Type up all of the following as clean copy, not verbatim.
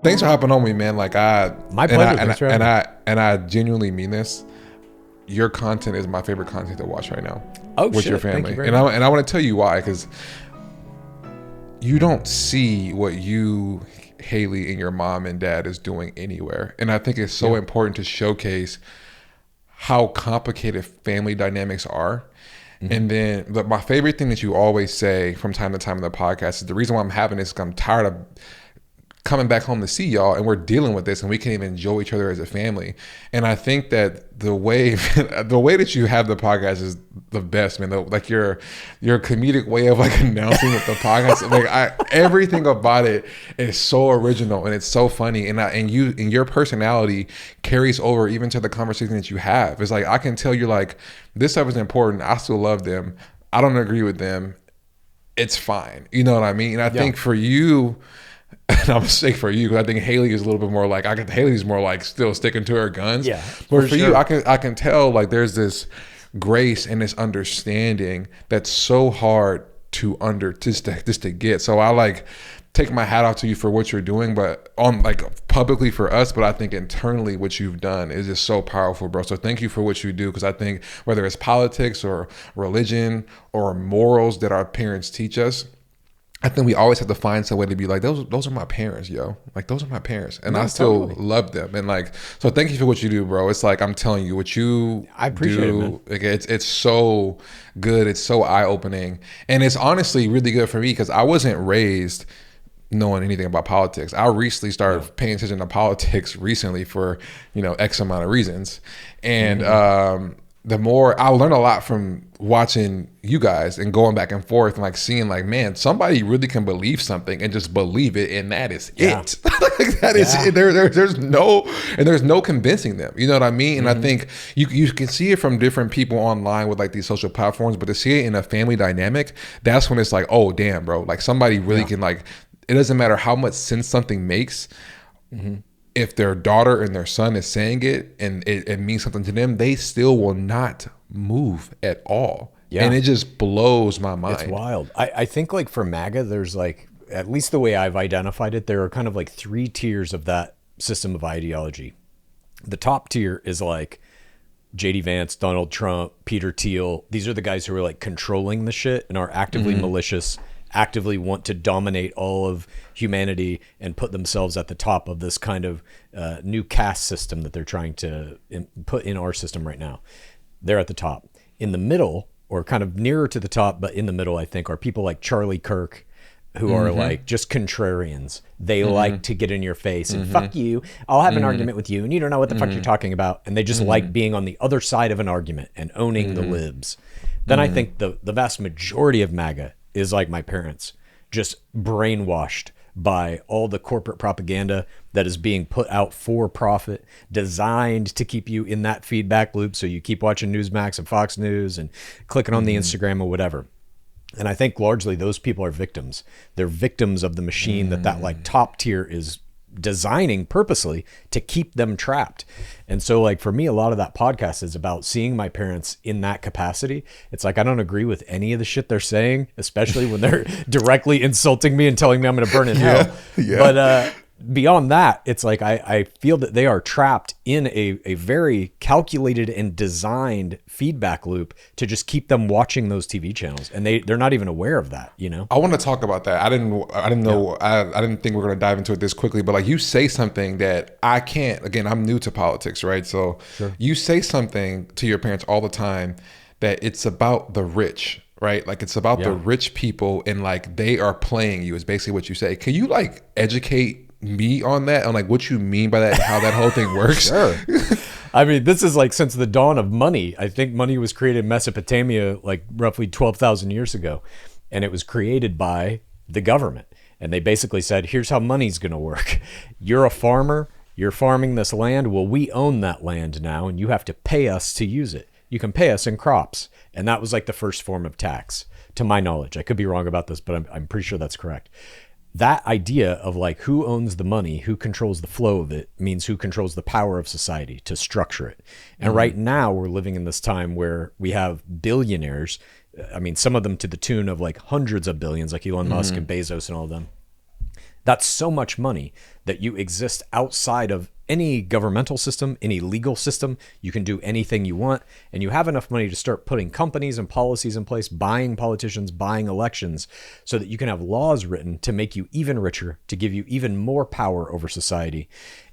Thanks for hopping on me, man. Like My pleasure. Thanks for having me. and I genuinely mean this. Your content is my favorite content to watch right now. Oh, with shit. your Thank family, you very and much. I want to tell you why, because you don't see what you, Haley, and your mom and dad is doing anywhere, and I think it's so important to showcase how complicated family dynamics are. And then my favorite thing that you always say from time to time in the podcast is the reason why I'm having this is 'cause I'm tired of coming back home to see y'all and we're dealing with this and we can't even enjoy each other as a family. And I think that the way that you have the podcast is the best, man. Like your comedic way of like announcing with the podcast, like everything about it is so original and it's so funny, and your personality carries over even to the conversation that you have. It's like I can tell you're like, this stuff is important, I still love them, I don't agree with them, it's fine, you know what I mean? And I think for you, and I'm sick for you because I think Haley is a little bit more like, Haley's more like still sticking to her guns. Yeah, But for you, I can tell like there's this grace and this understanding that's so hard to just to get. So I like take my hat off to you for what you're doing, but on like publicly for us, but I think internally what you've done is just so powerful, bro. So thank you for what you do, because I think whether it's politics or religion or morals that our parents teach us, I think we always have to find some way to be like, those are my parents, yo. Like, those are my parents. And I still love them. And like, so thank you for what you do, bro. It's like, I'm telling you, what you I appreciate it, man. like, it's so good. It's so eye-opening. And it's honestly really good for me because I wasn't raised knowing anything about politics. I recently started paying attention to politics recently for, X amount of reasons. And, the more I learn a lot from watching you guys and going back and forth and like seeing like, man, somebody really can believe something and just believe it, and that is it. Like, that is it. There's no convincing them. You know what I mean? And I think you can see it from different people online with like these social platforms, but to see it in a family dynamic, that's when it's like, oh damn, bro, like somebody really can, like, it doesn't matter how much sense something makes. If their daughter and their son is saying it and it means something to them, they still will not move at all. Yeah. And it just blows my mind. It's wild. I think like for MAGA, there's like, at least the way I've identified it, there are kind of like 3 tiers of that system of ideology. The top tier is like JD Vance, Donald Trump, Peter Thiel. These are the guys who are like controlling the shit and are actively malicious, actively want to dominate all of humanity and put themselves at the top of this kind of new caste system that they're trying to put in our system right now. They're at the top. In the middle, or kind of nearer to the top, but in the middle, I think, are people like Charlie Kirk, who are like just contrarians. They like to get in your face and fuck you, I'll have an argument with you, and you don't know what the fuck you're talking about. And they just like being on the other side of an argument and owning the libs. Then I think the vast majority of MAGA is like my parents, just brainwashed by all the corporate propaganda that is being put out for profit, designed to keep you in that feedback loop. So you keep watching Newsmax and Fox News and clicking on the Instagram or whatever. And I think largely those people are victims. They're victims of the machine that like top tier is designing purposely to keep them trapped. And so like for me, a lot of that podcast is about seeing my parents in that capacity. It's like I don't agree with any of the shit they're saying, especially when they're directly insulting me and telling me I'm going to burn in hell. But beyond that, it's like I feel that they are trapped in a very calculated and designed feedback loop to just keep them watching those TV channels, and they're not even aware of that. I want to talk about that. I didn't know. I didn't think we were going to dive into it this quickly, but like you say something that I can't. Again, I'm new to politics, right? So you say something to your parents all the time that it's about the rich. Right? Like it's about the rich people, and like they are playing you is basically what you say. Can you like educate me on that, on like what you mean by that and how that whole thing works? Sure. I mean, this is like since the dawn of money. I think money was created in Mesopotamia like roughly 12,000 years ago, and it was created by the government. And they basically said, here's how money's going to work. You're a farmer, you're farming this land. Well, we own that land now, and you have to pay us to use it. You can pay us in crops. And that was like the first form of tax, to my knowledge. I could be wrong about this, but I'm pretty sure that's correct. That idea of like who owns the money, who controls the flow of it, means who controls the power of society to structure it. And right now we're living in this time where we have billionaires. I mean, some of them to the tune of like hundreds of billions, like Elon Musk and Bezos and all of them. That's so much money that you exist outside of any governmental system, any legal system. You can do anything you want, and you have enough money to start putting companies and policies in place, buying politicians, buying elections, so that you can have laws written to make you even richer, to give you even more power over society.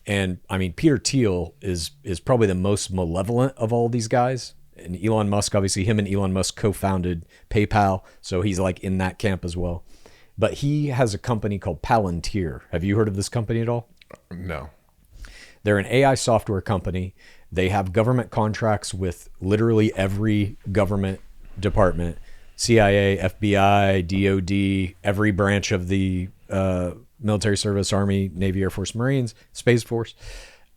And I mean, Peter Thiel is probably the most malevolent of all these guys. And Elon Musk, obviously, him and Elon Musk co-founded PayPal, so he's like in that camp as well. But he has a company called Palantir. Have you heard of this company at all? No. They're an AI software company. They have government contracts with literally every government department, CIA, FBI, DOD, every branch of the military service, Army, Navy, Air Force, Marines, Space Force.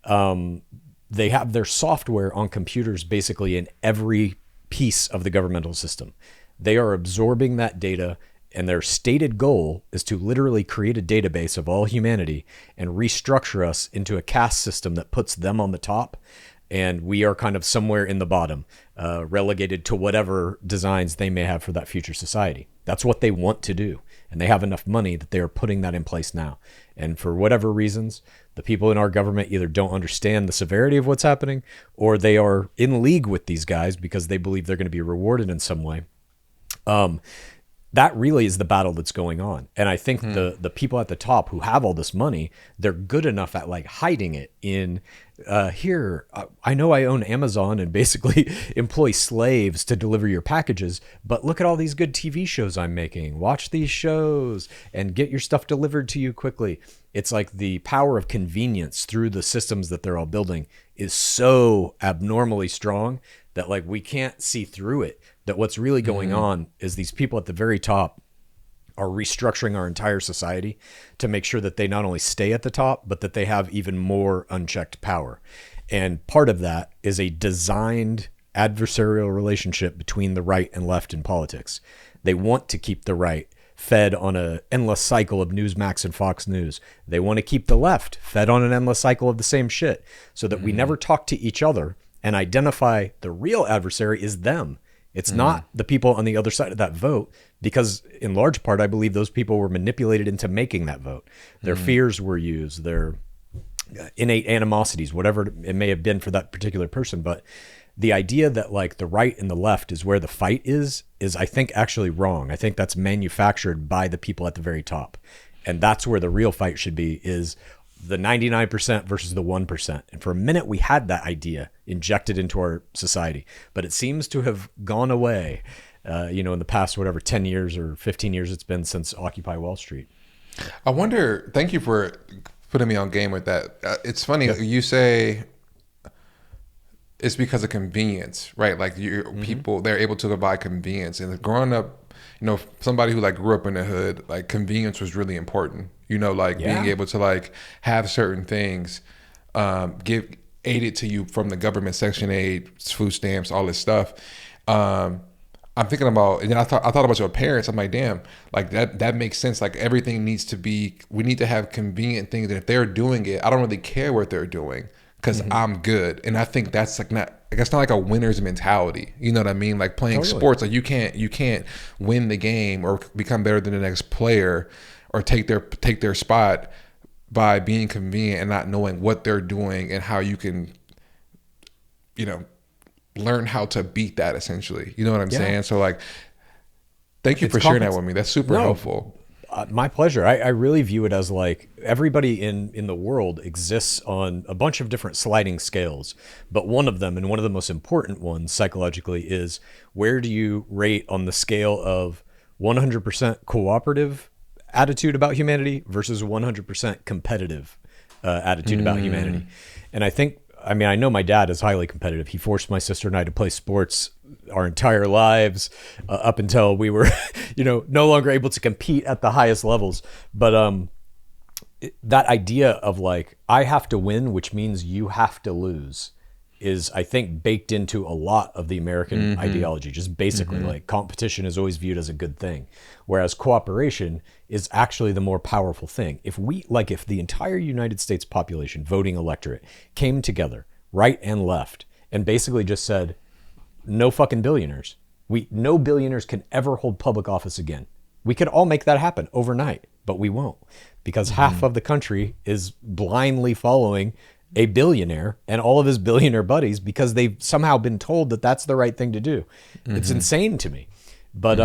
They have their software on computers basically in every piece of the governmental system. They are absorbing that data, and their stated goal is to literally create a database of all humanity and restructure us into a caste system that puts them on the top, and we are kind of somewhere in the bottom, relegated to whatever designs they may have for that future society. That's what they want to do, and they have enough money that they are putting that in place now. And for whatever reasons, the people in our government either don't understand the severity of what's happening, or they are in league with these guys because they believe they're going to be rewarded in some way. That really is the battle that's going on. And I think the people at the top who have all this money, they're good enough at like hiding it in I know I own Amazon and basically employ slaves to deliver your packages, but look at all these good TV shows I'm making. Watch these shows and get your stuff delivered to you quickly. It's like the power of convenience through the systems that they're all building is so abnormally strong that like we can't see through it. That what's really going on is these people at the very top are restructuring our entire society to make sure that they not only stay at the top, but that they have even more unchecked power. And part of that is a designed adversarial relationship between the right and left in politics. They want to keep the right fed on an endless cycle of Newsmax and Fox News. They want to keep the left fed on an endless cycle of the same shit so that we never talk to each other and identify the real adversary is them. It's not the people on the other side of that vote, because in large part, I believe those people were manipulated into making that vote. Their fears were used, their innate animosities, whatever it may have been for that particular person. But the idea that like the right and the left is where the fight is I think actually wrong. I think that's manufactured by the people at the very top. And that's where the real fight should be, is the 99% versus the 1%. And for a minute, we had that idea injected into our society, but it seems to have gone away, in the past, 10 years or 15 years it's been since Occupy Wall Street. I wonder, thank you for putting me on game with that. It's funny, you say it's because of convenience, right? Like people, they're able to provide convenience. And growing up, somebody who like grew up in the hood, like convenience was really important. Being able to like have certain things aided to you from the government, Section 8, food stamps, all this stuff. I'm thinking about, and then I thought about your parents. I'm like, damn, like that makes sense. Like everything we need to have convenient things. And if they're doing it, I don't really care what they're doing because I'm good. And I think that's like not like a winner's mentality. You know what I mean? Like playing sports, like you can't win the game or become better than the next player or take their spot by being convenient and not knowing what they're doing and how you can, learn how to beat that essentially. You know what I'm saying? So like, thank you for sharing that with me. That's super helpful. My pleasure. I really view it as like everybody in the world exists on a bunch of different sliding scales, but one of them, and one of the most important ones psychologically, is where do you rate on the scale of 100% cooperative attitude about humanity versus 100% competitive attitude about humanity. And I know my dad is highly competitive. He forced my sister and I to play sports our entire lives up until we were, no longer able to compete at the highest levels. But that idea of like, I have to win, which means you have to lose, is I think baked into a lot of the American ideology. Just basically like competition is always viewed as a good thing, whereas cooperation is actually the more powerful thing. If the entire United States population, voting electorate, came together, right and left, and basically just said, no fucking billionaires. No billionaires can ever hold public office again. We could all make that happen overnight. but we won't, because half of the country is blindly following a billionaire and all of his billionaire buddies because they've somehow been told that that's the right thing to do. It's insane to me. But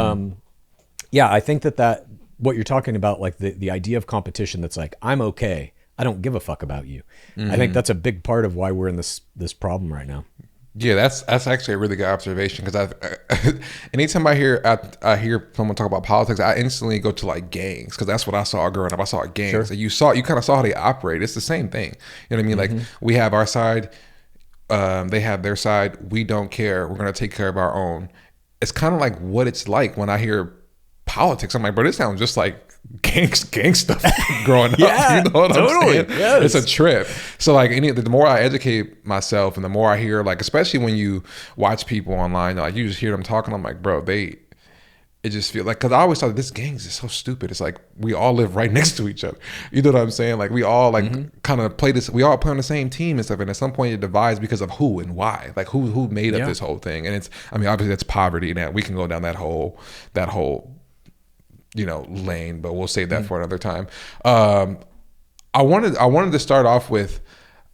yeah, I think that what you're talking about, like the idea of competition, that's like, I'm okay, I don't give a fuck about you. I think that's a big part of why we're in this problem right now. Yeah, that's actually a really good observation, because anytime I hear someone talk about politics, I instantly go to like gangs, because that's what I saw growing up. I saw gangs. Sure. And you kind of saw how they operate. It's the same thing. You know what I mean? Like, we have our side, they have their side. We don't care. We're gonna take care of our own. It's kind of like what it's like when I hear politics. I'm like, bro, this sounds just like gang stuff growing up. Yeah, You know what I'm totally. saying? Yes. It's a trip. So like, the more I educate myself and the more I hear, like, especially when you watch people online, like you just hear them talking, I'm like, bro, it just feel like, because I always thought this gangs is so stupid. It's like we all live right next to each other. You know what I'm saying? Like, we all like kind of play this. We all play on the same team and stuff. And at some point, it divides because of who and why. Like who made up this whole thing. And obviously that's poverty. And we can go down that whole lane, but we'll save that for another time. I wanted to start off with,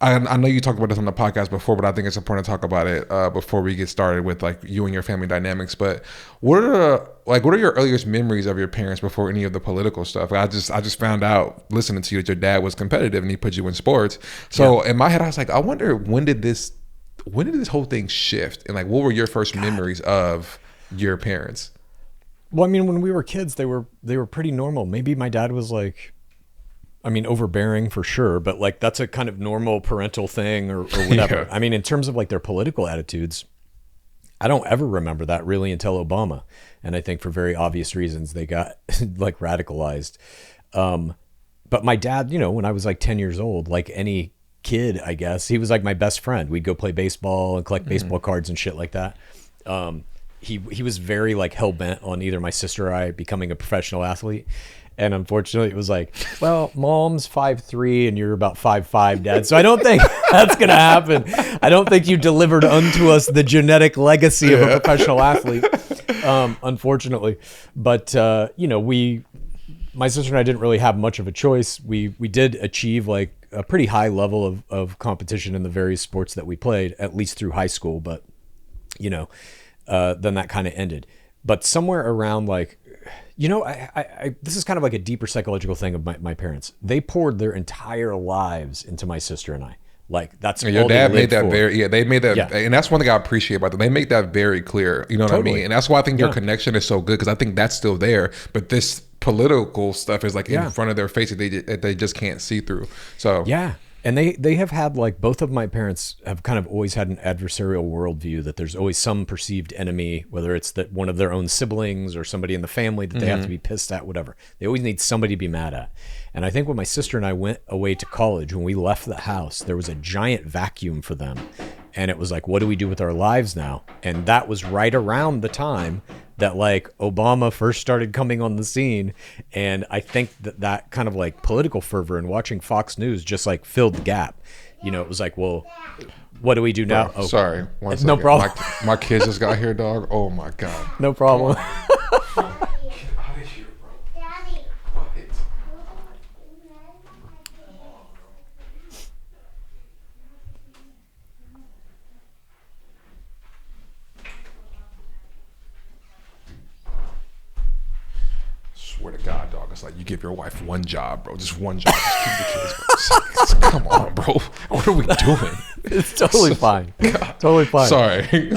I know you talked about this on the podcast before, but I think it's important to talk about it before we get started with like you and your family dynamics. But what are your earliest memories of your parents before any of the political stuff? I just found out listening to you that your dad was competitive and he put you in sports. So in my head, I was like, I wonder when did this whole thing shift, and like what were your first memories of your parents? Well, I mean, when we were kids, they were pretty normal. Maybe my dad was like, I mean, overbearing for sure, but like that's a kind of normal parental thing or whatever. I mean, in terms of like their political attitudes, I don't ever remember that really until Obama. And I think for very obvious reasons, they got like radicalized. But my dad, when I was like 10 years old, like any kid, I guess, he was like my best friend. We'd go play baseball and collect baseball cards and shit like that. He was very like hell bent on either my sister or I becoming a professional athlete. And unfortunately it was like, well, mom's 5'3" and you're about 5'5", dad. So I don't think that's going to happen. I don't think you delivered unto us the genetic legacy of a professional athlete, unfortunately. But, my sister and I didn't really have much of a choice. We did achieve like a pretty high level of competition in the various sports that we played, at least through high school. But, then that kind of ended. But somewhere around like, I this is kind of like a deeper psychological thing of my parents. They poured their entire lives into my sister and I. Like that's your all dad they made that for. they made that, and that's one thing I appreciate about them. They make that very clear. You know what I mean? And that's why I think your connection is so good, because I think that's still there. But this political stuff is like in front of their face that they just can't see through. So yeah. And they have had, like, both of my parents have kind of always had an adversarial worldview, that there's always some perceived enemy, whether it's that one of their own siblings or somebody in the family that they have to be pissed at, whatever. They always need somebody to be mad at. And I think when my sister and I went away to college, when we left the house, there was a giant vacuum for them. And it was like, what do we do with our lives now? And that was right around the time that like Obama first started coming on the scene. And I think that kind of like political fervor and watching Fox News just like filled the gap. It was like, well, what do we do now? Oh, sorry. One second. No problem. My kids just got here, dog. Oh my God. No problem. Swear to God, dog. It's like you give your wife one job, bro. Just one job. Just keep the kids. Bro. Come on, bro. What are we doing? It's totally fine. Totally fine. Sorry.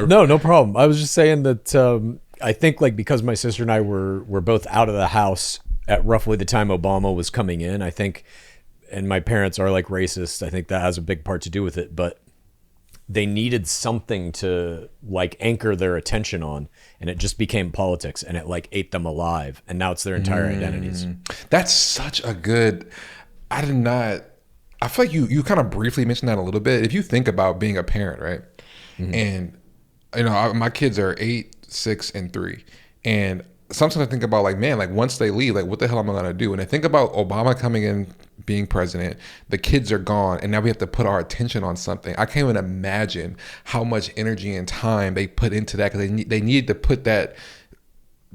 No problem. I was just saying that I think like because my sister and I were both out of the house at roughly the time Obama was coming in, I think, and my parents are like racist. I think that has a big part to do with it, but they needed something to like anchor their attention on, and it just became politics, and it like ate them alive, and now it's their entire identities. That's such a good, I feel like you kind of briefly mentioned that a little bit. If you think about being a parent, right? And my kids are 8, 6, and 3, and sometimes I think about like, man, like once they leave, like what the hell am I gonna do? And I think about Obama coming in, being president, the kids are gone, and now we have to put our attention on something. I can't even imagine how much energy and time they put into that, because they needed to put that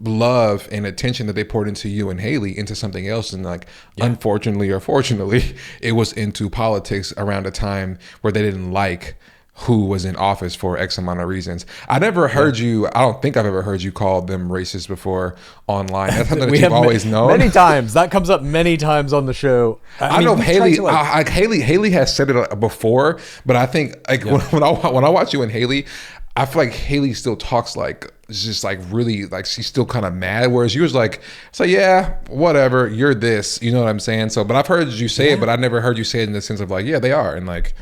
love and attention that they poured into you and Haley into something else. And like, unfortunately or fortunately, it was into politics around a time where they didn't like who was in office for X amount of reasons. I never heard you, I don't think I've ever heard you call them racist before online. That's something that you've always known. Many times. That comes up many times on the show. I know Haley, Haley has said it before, but I think like when I watch you and Haley, I feel like Haley still talks like, it's just like really like she's still kind of mad, whereas you was like, so yeah, whatever, you're this, you know what I'm saying? So, but I've heard you say it, but I never heard you say it in the sense of like, yeah, they are, and like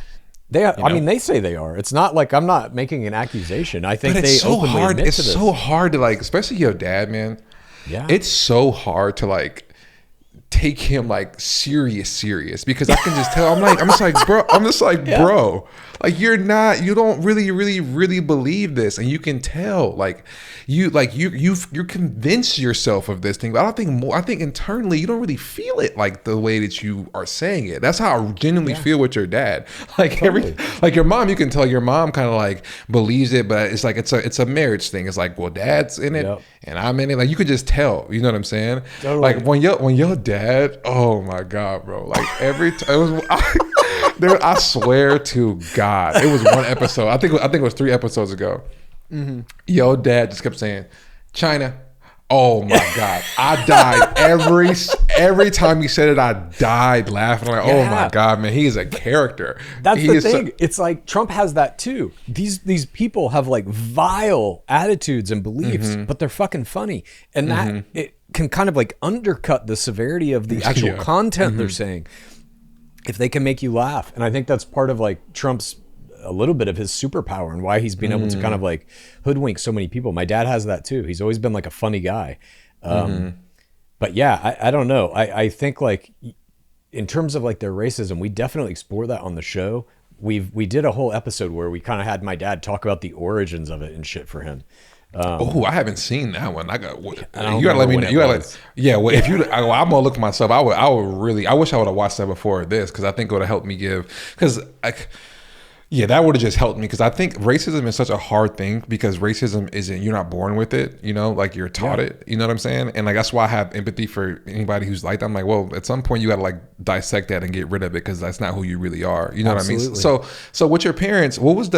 they are. I mean, they say they are. It's not like I'm not making an accusation. I think they openly admit to this. It's so hard to like, especially your dad, man. Yeah, it's so hard to like take him like serious because I can just tell. I'm just like bro, like you don't really believe this, and you can tell like you're convinced yourself of this thing, but I think internally you don't really feel it like the way that you are saying it. That's how I genuinely feel with your dad. Like totally. Like your mom, you can tell your mom kind of like believes it, but it's like it's a marriage thing. It's like, well, dad's in it and I'm in it. Like you could just tell, you know what I'm saying? Totally. Like when your dad, oh my God, bro, like every time I swear to God, it was one episode. I think it was 3 episodes ago. Mm-hmm. Yo, dad just kept saying, China. Oh my God, I died every time he said it. I died laughing. Like, oh my God, man, he is a character. That's the thing. It's like Trump has that too. These people have like vile attitudes and beliefs, but they're fucking funny, and that it can kind of like undercut the severity of the actual content they're saying if they can make you laugh. And I think that's part of like Trump's, a little bit of his superpower and why he's been able to kind of like hoodwink so many people. My dad has that too. He's always been like a funny guy. But yeah, I don't know. I think like in terms of like their racism, we definitely explore that on the show. We did a whole episode where we kind of had my dad talk about the origins of it and shit for him. I haven't seen that one. You gotta let me know. Well, if you, I'm gonna look myself. I wish I would have watched that before this, because I think it would have helped me that would have just helped me, because I think racism is such a hard thing, because racism isn't, you're not born with it, you know, like you're taught it, you know what I'm saying? And like, that's why I have empathy for anybody who's like that. I'm like, well, at some point you got to like dissect that and get rid of it, because that's not who you really are. You know what I mean? So with your parents, what was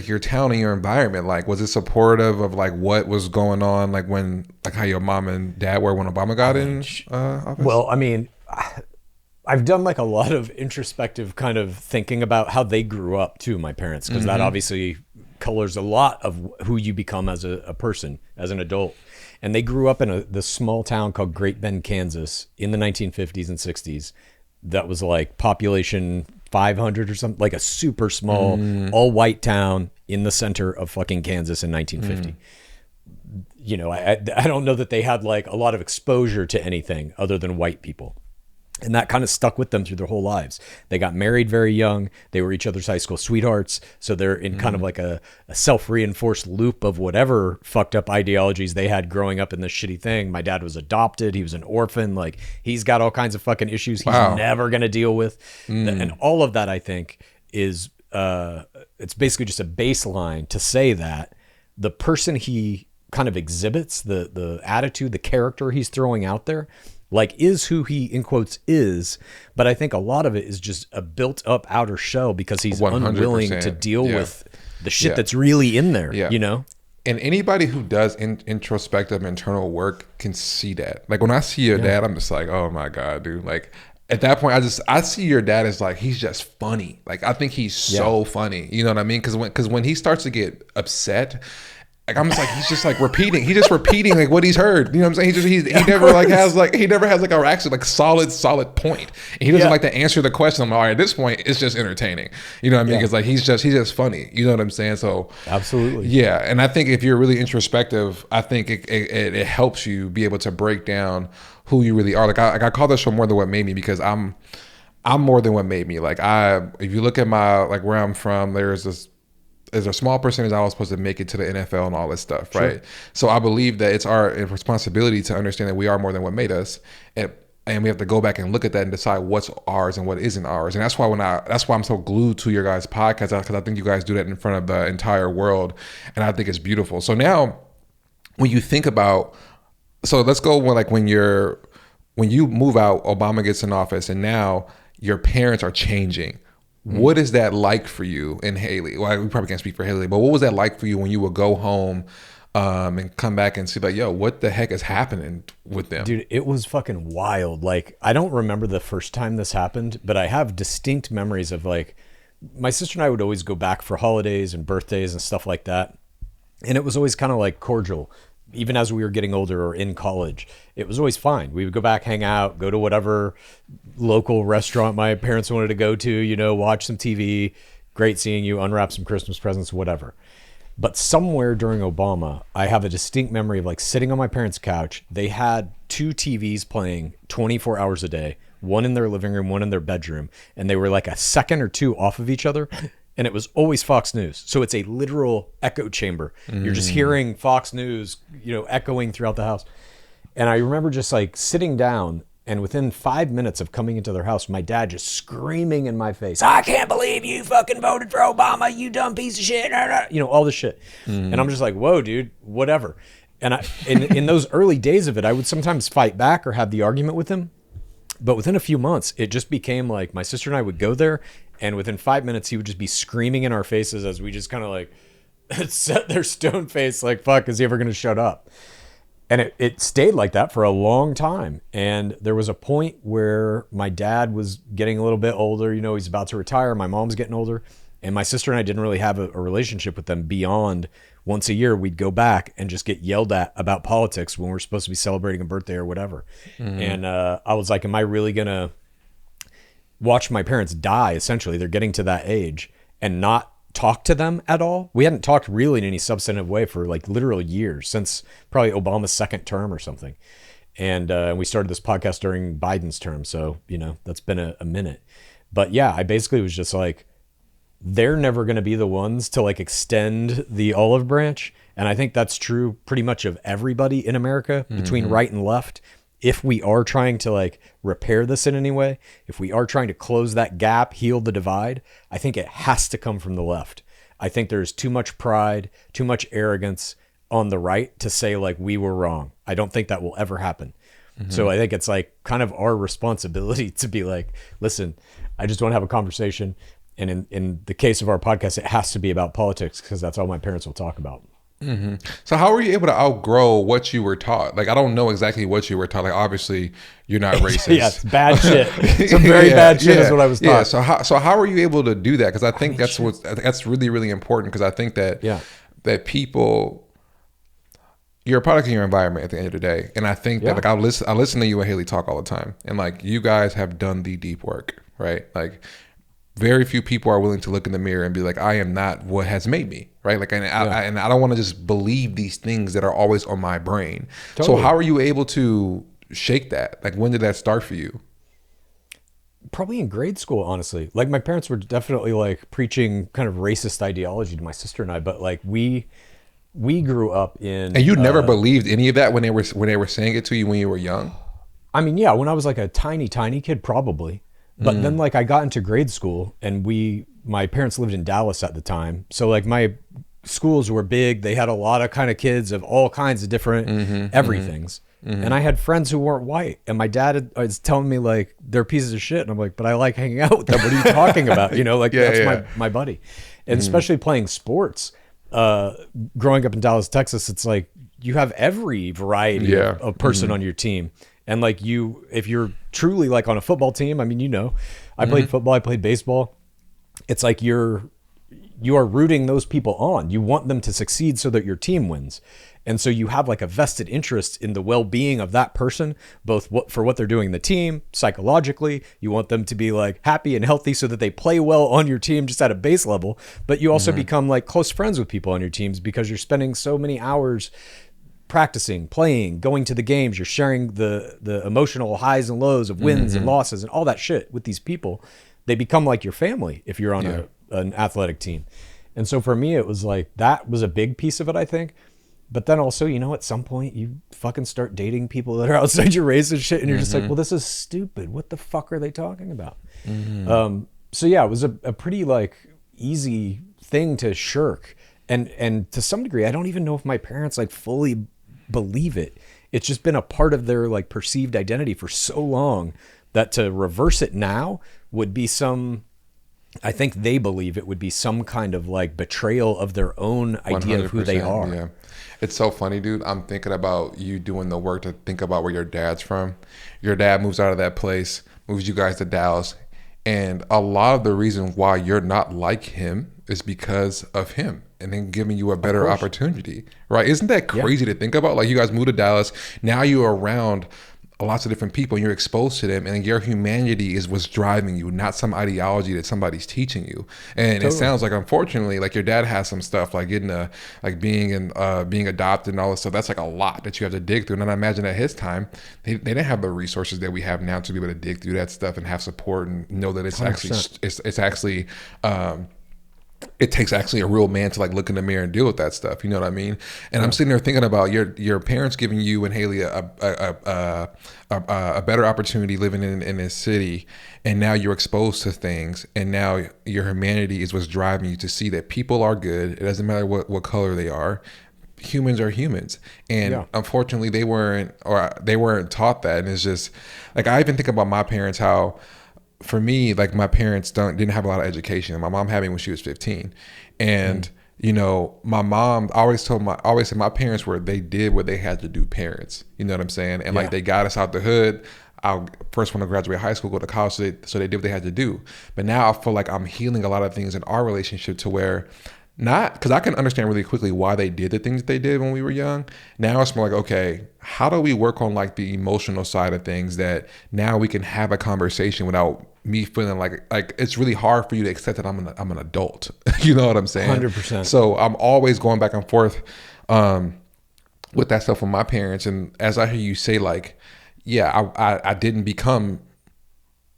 your town and your environment like? Was it supportive of like what was going on? Like when, like how your mom and dad were when Obama got in office? Well, I mean, I've done like a lot of introspective kind of thinking about how they grew up too, my parents, because that obviously colors a lot of who you become as a person, as an adult. And they grew up in this small town called Great Bend, Kansas in the 1950s and 60s. That was like population 500 or something, like a super small, all white town in the center of fucking Kansas in 1950. You know, I don't know that they had like a lot of exposure to anything other than white people. And that kind of stuck with them through their whole lives. They got married very young. They were each other's high school sweethearts. So they're in kind of like a self-reinforced loop of whatever fucked up ideologies they had growing up in this shitty thing. My dad was adopted. He was an orphan. Like, he's got all kinds of fucking issues he's never going to deal with. And all of that, I think, is it's basically just a baseline to say that the person he kind of exhibits, the attitude, the character he's throwing out there, like, is who he, in quotes, is. But I think a lot of it is just a built-up outer shell because he's unwilling to deal with the shit that's really in there, you know? And anybody who does introspective internal work can see that. Like, when I see your dad, I'm just like, oh, my God, dude. Like, at that point, I see your dad as like, he's just funny. Like, I think he's so funny. You know what I mean? Because when he starts to get upset, like, I'm just like, he's just like repeating. He's just repeating like what he's heard. You know what I'm saying? He never has like a actually like solid point. And he doesn't like to answer the question. I'm like, all right, at this point, it's just entertaining. You know what I mean? Because like he's just funny. You know what I'm saying? So absolutely, yeah. And I think if you're really introspective, I think it helps you be able to break down who you really are. Like I call this show More Than What Made Me, because I'm more than what made me. Like if you look at my like where I'm from, there's a small percentage I was supposed to make it to the NFL and all this stuff, right? So I believe that it's our responsibility to understand that we are more than what made us, and we have to go back and look at that and decide what's ours and what isn't ours. And that's why I'm so glued to your guys' podcast, because I think you guys do that in front of the entire world, and I think it's beautiful. So now, when you think about So let's go when you move out, Obama gets in office, and now your parents are changing. What is that like for you and Haley? Well, we probably can't speak for Haley, but what was that like for you when you would go home and come back and see like, yo, what the heck is happening with them? Dude, it was fucking wild. Like, I don't remember the first time this happened, but I have distinct memories of like my sister and I would always go back for holidays and birthdays and stuff like that. And it was always kind of like cordial. Even as we were getting older or in college, it was always fine. We would go back, hang out, go to whatever local restaurant my parents wanted to go to, you know, watch some TV. Great seeing you, unwrap some Christmas presents, whatever. But somewhere during Obama, I have a distinct memory of like sitting on my parents' couch. They had two TVs playing 24 hours a day, one in their living room, one in their bedroom. And they were like a second or two off of each other. And it was always Fox News. So it's a literal echo chamber. You're just hearing Fox News, you know, echoing throughout the house. And I remember just like sitting down, and within 5 minutes of coming into their house, my dad just screaming in my face, "I can't believe you fucking voted for Obama, you dumb piece of shit." You know, all this shit. And I'm just like, whoa, dude, whatever. And in those early days of it, I would sometimes fight back or have the argument with him. But within a few months, it just became like my sister and I would go there, and within 5 minutes, he would just be screaming in our faces as we just kind of like set their stone face like, fuck, is he ever going to shut up? And it stayed like that for a long time. And there was a point where my dad was getting a little bit older. You know, he's about to retire. My mom's getting older. And my sister and I didn't really have a relationship with them beyond once a year. We'd go back and just get yelled at about politics when we're supposed to be celebrating a birthday or whatever. And I was like, am I really going to watch my parents die? Essentially, they're getting to that age and not talk to them at all. We hadn't talked really in any substantive way for like literal years, since probably Obama's second term or something. And we started this podcast during Biden's term. So, you know, that's been a minute. But yeah, I basically was just like, they're never going to be the ones to like extend the olive branch. And I think that's true pretty much of everybody in America between right and left. If we are trying to like repair this in any way, if we are trying to close that gap, heal the divide, I think it has to come from the left. I think there's too much pride, too much arrogance on the right to say like we were wrong. I don't think that will ever happen. So I think it's like kind of our responsibility to be like, listen, I just want to have a conversation. And in the case of our podcast, it has to be about politics because that's all my parents will talk about. So how were you able to outgrow what you were taught? Like, I don't know exactly what you were taught. Like, obviously you're not racist. Yes, bad shit. Some very bad shit is what I was taught. Yeah. So how were you able to do that? Because I think that's really, really important. Because I think that that people, you're a product of your environment at the end of the day. And I think that like I listen to you and Haley talk all the time, and like you guys have done the deep work, right? Like, very few people are willing to look in the mirror and be like, I am not what has made me, right? Like, and I don't want to just believe these things that are always on my brain. Totally. So how are you able to shake that? Like, when did that start for you? Probably in grade school, honestly. Like, my parents were definitely like preaching kind of racist ideology to my sister and I, but like we grew up in. And you never believed any of that when they were saying it to you when you were young? I mean, yeah, when I was like a tiny kid, probably. But then like I got into grade school, and my parents lived in Dallas at the time. So like my schools were big. They had a lot of kind of kids of all kinds of different everythings. And I had friends who weren't white, and my dad was telling me like they're pieces of shit. And I'm like, but I like hanging out with them. What are you talking about? You know, like that's my buddy. And especially playing sports, growing up in Dallas, Texas, it's like you have every variety of person on your team. And like if you're truly like on a football team, I mean, you know, I played football, I played baseball. It's like you are rooting those people on. You want them to succeed so that your team wins. And so you have like a vested interest in the well-being of that person, both for what they're doing in the team, psychologically. You want them to be like happy and healthy so that they play well on your team just at a base level. But you also become like close friends with people on your teams because you're spending so many hours practicing, playing, going to the games. You're sharing the emotional highs and lows of wins and losses and all that shit with these people. They become like your family if you're on an athletic team. And so for me, it was like, that was a big piece of it, I think. But then also, you know, at some point you fucking start dating people that are outside your race and shit. And you're just like, well, this is stupid. What the fuck are they talking about? So yeah, it was a pretty like easy thing to shirk. And to some degree, I don't even know if my parents like fully believe it. it's just been a part of their like perceived identity for so long that to reverse it now would be I think they believe it would be some kind of like betrayal of their own idea of who they are. Yeah. It's so funny, dude. I'm thinking about you doing the work to think about where your dad's from. Your dad moves out of that place, moves you guys to Dallas. And a lot of the reason why you're not like him is because of him and then giving you a better opportunity, right? Isn't that crazy to think about? Like, you guys moved to Dallas. Now you're around lots of different people and you're exposed to them, and your humanity is what's driving you, not some ideology that somebody's teaching you. And it sounds like, unfortunately, like your dad has some stuff like being adopted and all this stuff. That's like a lot that you have to dig through. And I imagine at his time, they didn't have the resources that we have now to be able to dig through that stuff and have support and know that it's 100%. It takes actually a real man to like look in the mirror and deal with that stuff. You know what I mean? And I'm sitting there thinking about your parents giving you and Haley a better opportunity living in this city, and now you're exposed to things, and now your humanity is what's driving you to see that people are good. It doesn't matter what color they are. Humans are humans, and unfortunately they weren't taught that. And it's just like, I even think about my parents, how, for me, like, my parents didn't have a lot of education. My mom had me when she was 15, and you know, my mom, I always said my parents they did what they had to do parents. You know what I'm saying? And like, they got us out the hood. I first want to graduate high school, go to college, so they did what they had to do. But now I feel like I'm healing a lot of things in our relationship to where, not because I can understand really quickly why they did the things they did when we were young. Now it's more like, okay, how do we work on like the emotional side of things that now we can have a conversation without me feeling like it's really hard for you to accept that I'm an adult. You know what I'm saying? 100%. So I'm always going back and forth with that stuff with my parents. And as I hear you say, like, yeah, I didn't become,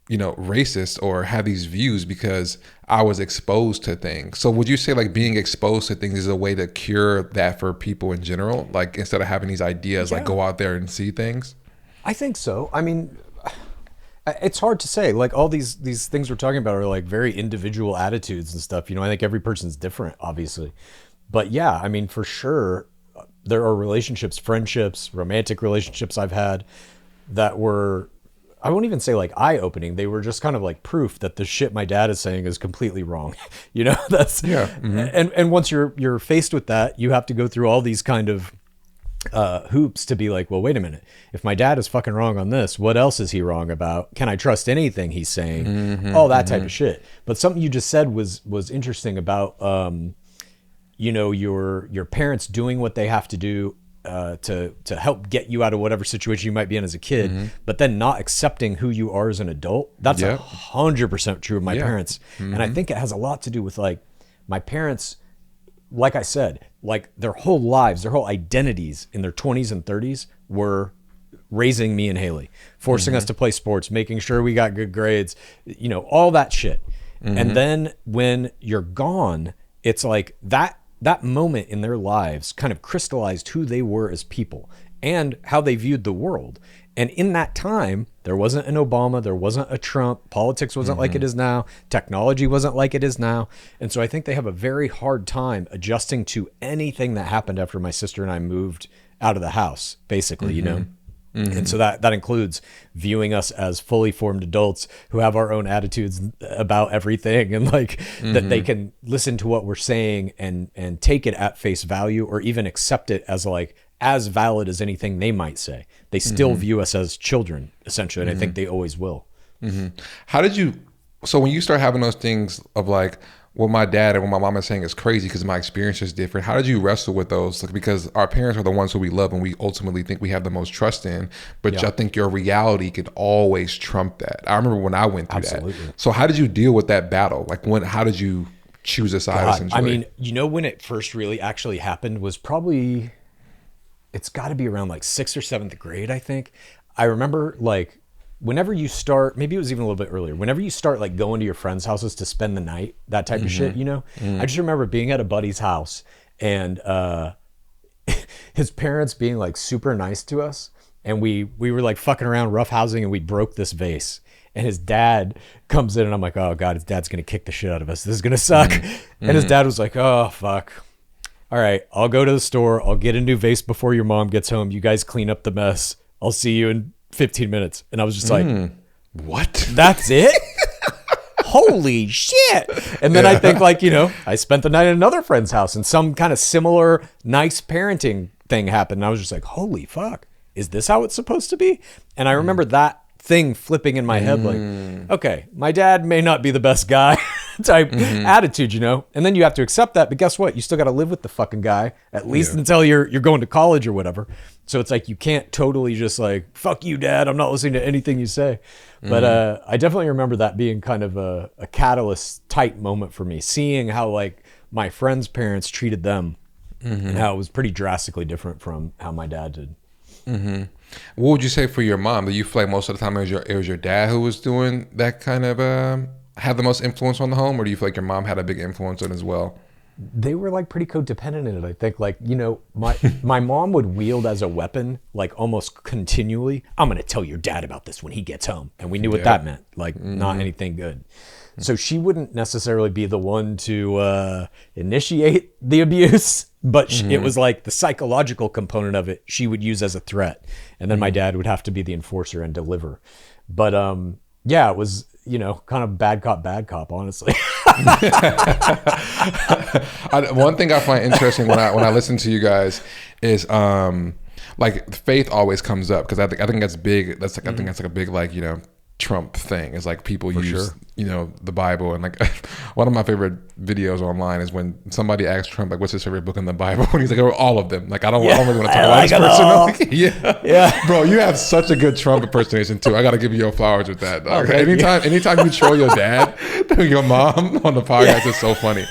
you know, racist or have these views because I was exposed to things. So would you say like being exposed to things is a way to cure that for people in general? Like, instead of having these ideas, like, go out there and see things? I think so. I mean, it's hard to say. Like, all these things we're talking about are like very individual attitudes and stuff. You know, I think every person's different, obviously. But yeah, I mean, for sure, there are relationships, friendships, romantic relationships I've had that were, I won't even say like eye-opening. They were just kind of like proof that the shit my dad is saying is completely wrong. You know, that's and once you're faced with that, you have to go through all these kind of hoops to be like, well, wait a minute. If my dad is fucking wrong on this, what else is he wrong about? Can I trust anything he's saying? All that type of shit. But something you just said was interesting about you know, your parents doing what they have to do to help get you out of whatever situation you might be in as a kid, but then not accepting who you are as an adult. That's 100% true of my parents. And I think it has a lot to do with like my parents, like I said, like their whole lives, their whole identities in their 20s and 30s were raising me and Haley, forcing us to play sports, making sure we got good grades, you know, all that shit. And then when you're gone, it's like that moment in their lives kind of crystallized who they were as people and how they viewed the world. And in that time, there wasn't an Obama, there wasn't a Trump, politics wasn't like it is now, technology wasn't like it is now. And so I think they have a very hard time adjusting to anything that happened after my sister and I moved out of the house, basically, you know? And so that includes viewing us as fully formed adults who have our own attitudes about everything, and like that they can listen to what we're saying and take it at face value, or even accept it as like as valid as anything they might say. They still view us as children, essentially, and I think they always will. How did you, so when you start having those things of like, what my dad and what my mom is saying is crazy because my experience is different, how did you wrestle with those? Like, because our parents are the ones who we love and we ultimately think we have the most trust in, but I think your reality could always trump that. I remember when I went through that. So how did you deal with that battle? Like, how did you choose a side, essentially? I mean, you know, when it first really actually happened was probably, it's got to be around like 6th or 7th grade, I think. I remember like, whenever you start, maybe it was even a little bit earlier, whenever you start like going to your friends' houses to spend the night, that type of shit, you know, I just remember being at a buddy's house and his parents being like super nice to us. And we were like fucking around roughhousing and we broke this vase. And his dad comes in and I'm like, oh God, his dad's going to kick the shit out of us. This is going to suck. And his dad was like, oh, fuck. all right, I'll go to the store. I'll get a new vase before your mom gets home. You guys clean up the mess. I'll see you in 15 minutes. And I was just like, what? that's it? Holy shit. And then I think like, I spent the night at another friend's house and some kind of similar nice parenting thing happened. And I was just like, holy fuck, is this how it's supposed to be? And I remember that thing flipping in my head like, okay, my dad may not be the best guy type attitude, and then you have to accept that. But guess what? You still got to live with the fucking guy, at least until you're going to college or whatever. So it's like, you can't totally just like, fuck you, dad, I'm not listening to anything you say. But I definitely remember that being kind of a catalyst type moment for me, seeing how like my friends' parents treated them and how it was pretty drastically different from how my dad did. What would you say for your mom? Do you feel like most of the time it was your dad who was doing that kind of had the most influence on the home, or do you feel like your mom had a big influence on it as well? They were like pretty codependent in it. I think like, my mom would wield as a weapon, like almost continually. I'm going to tell your dad about this when he gets home. And we knew what that meant, like not anything good. So she wouldn't necessarily be the one to initiate the abuse, but it was like the psychological component of it she would use as a threat. And then my dad would have to be the enforcer and deliver. But it was, kind of bad cop, honestly. One thing I find interesting when I listen to you guys is like faith always comes up, because I think that's big. I think that's like a big like Trump thing. Is like people use the Bible, and like one of my favorite videos online is when somebody asks Trump like what's his favorite book in the Bible, and he's like, oh, all of them. Like I don't really want to talk about this person. Yeah, bro, you have such a good Trump impersonation too. I got to give you your flowers with that. Okay. Anytime you troll your dad, your mom on the podcast is so funny.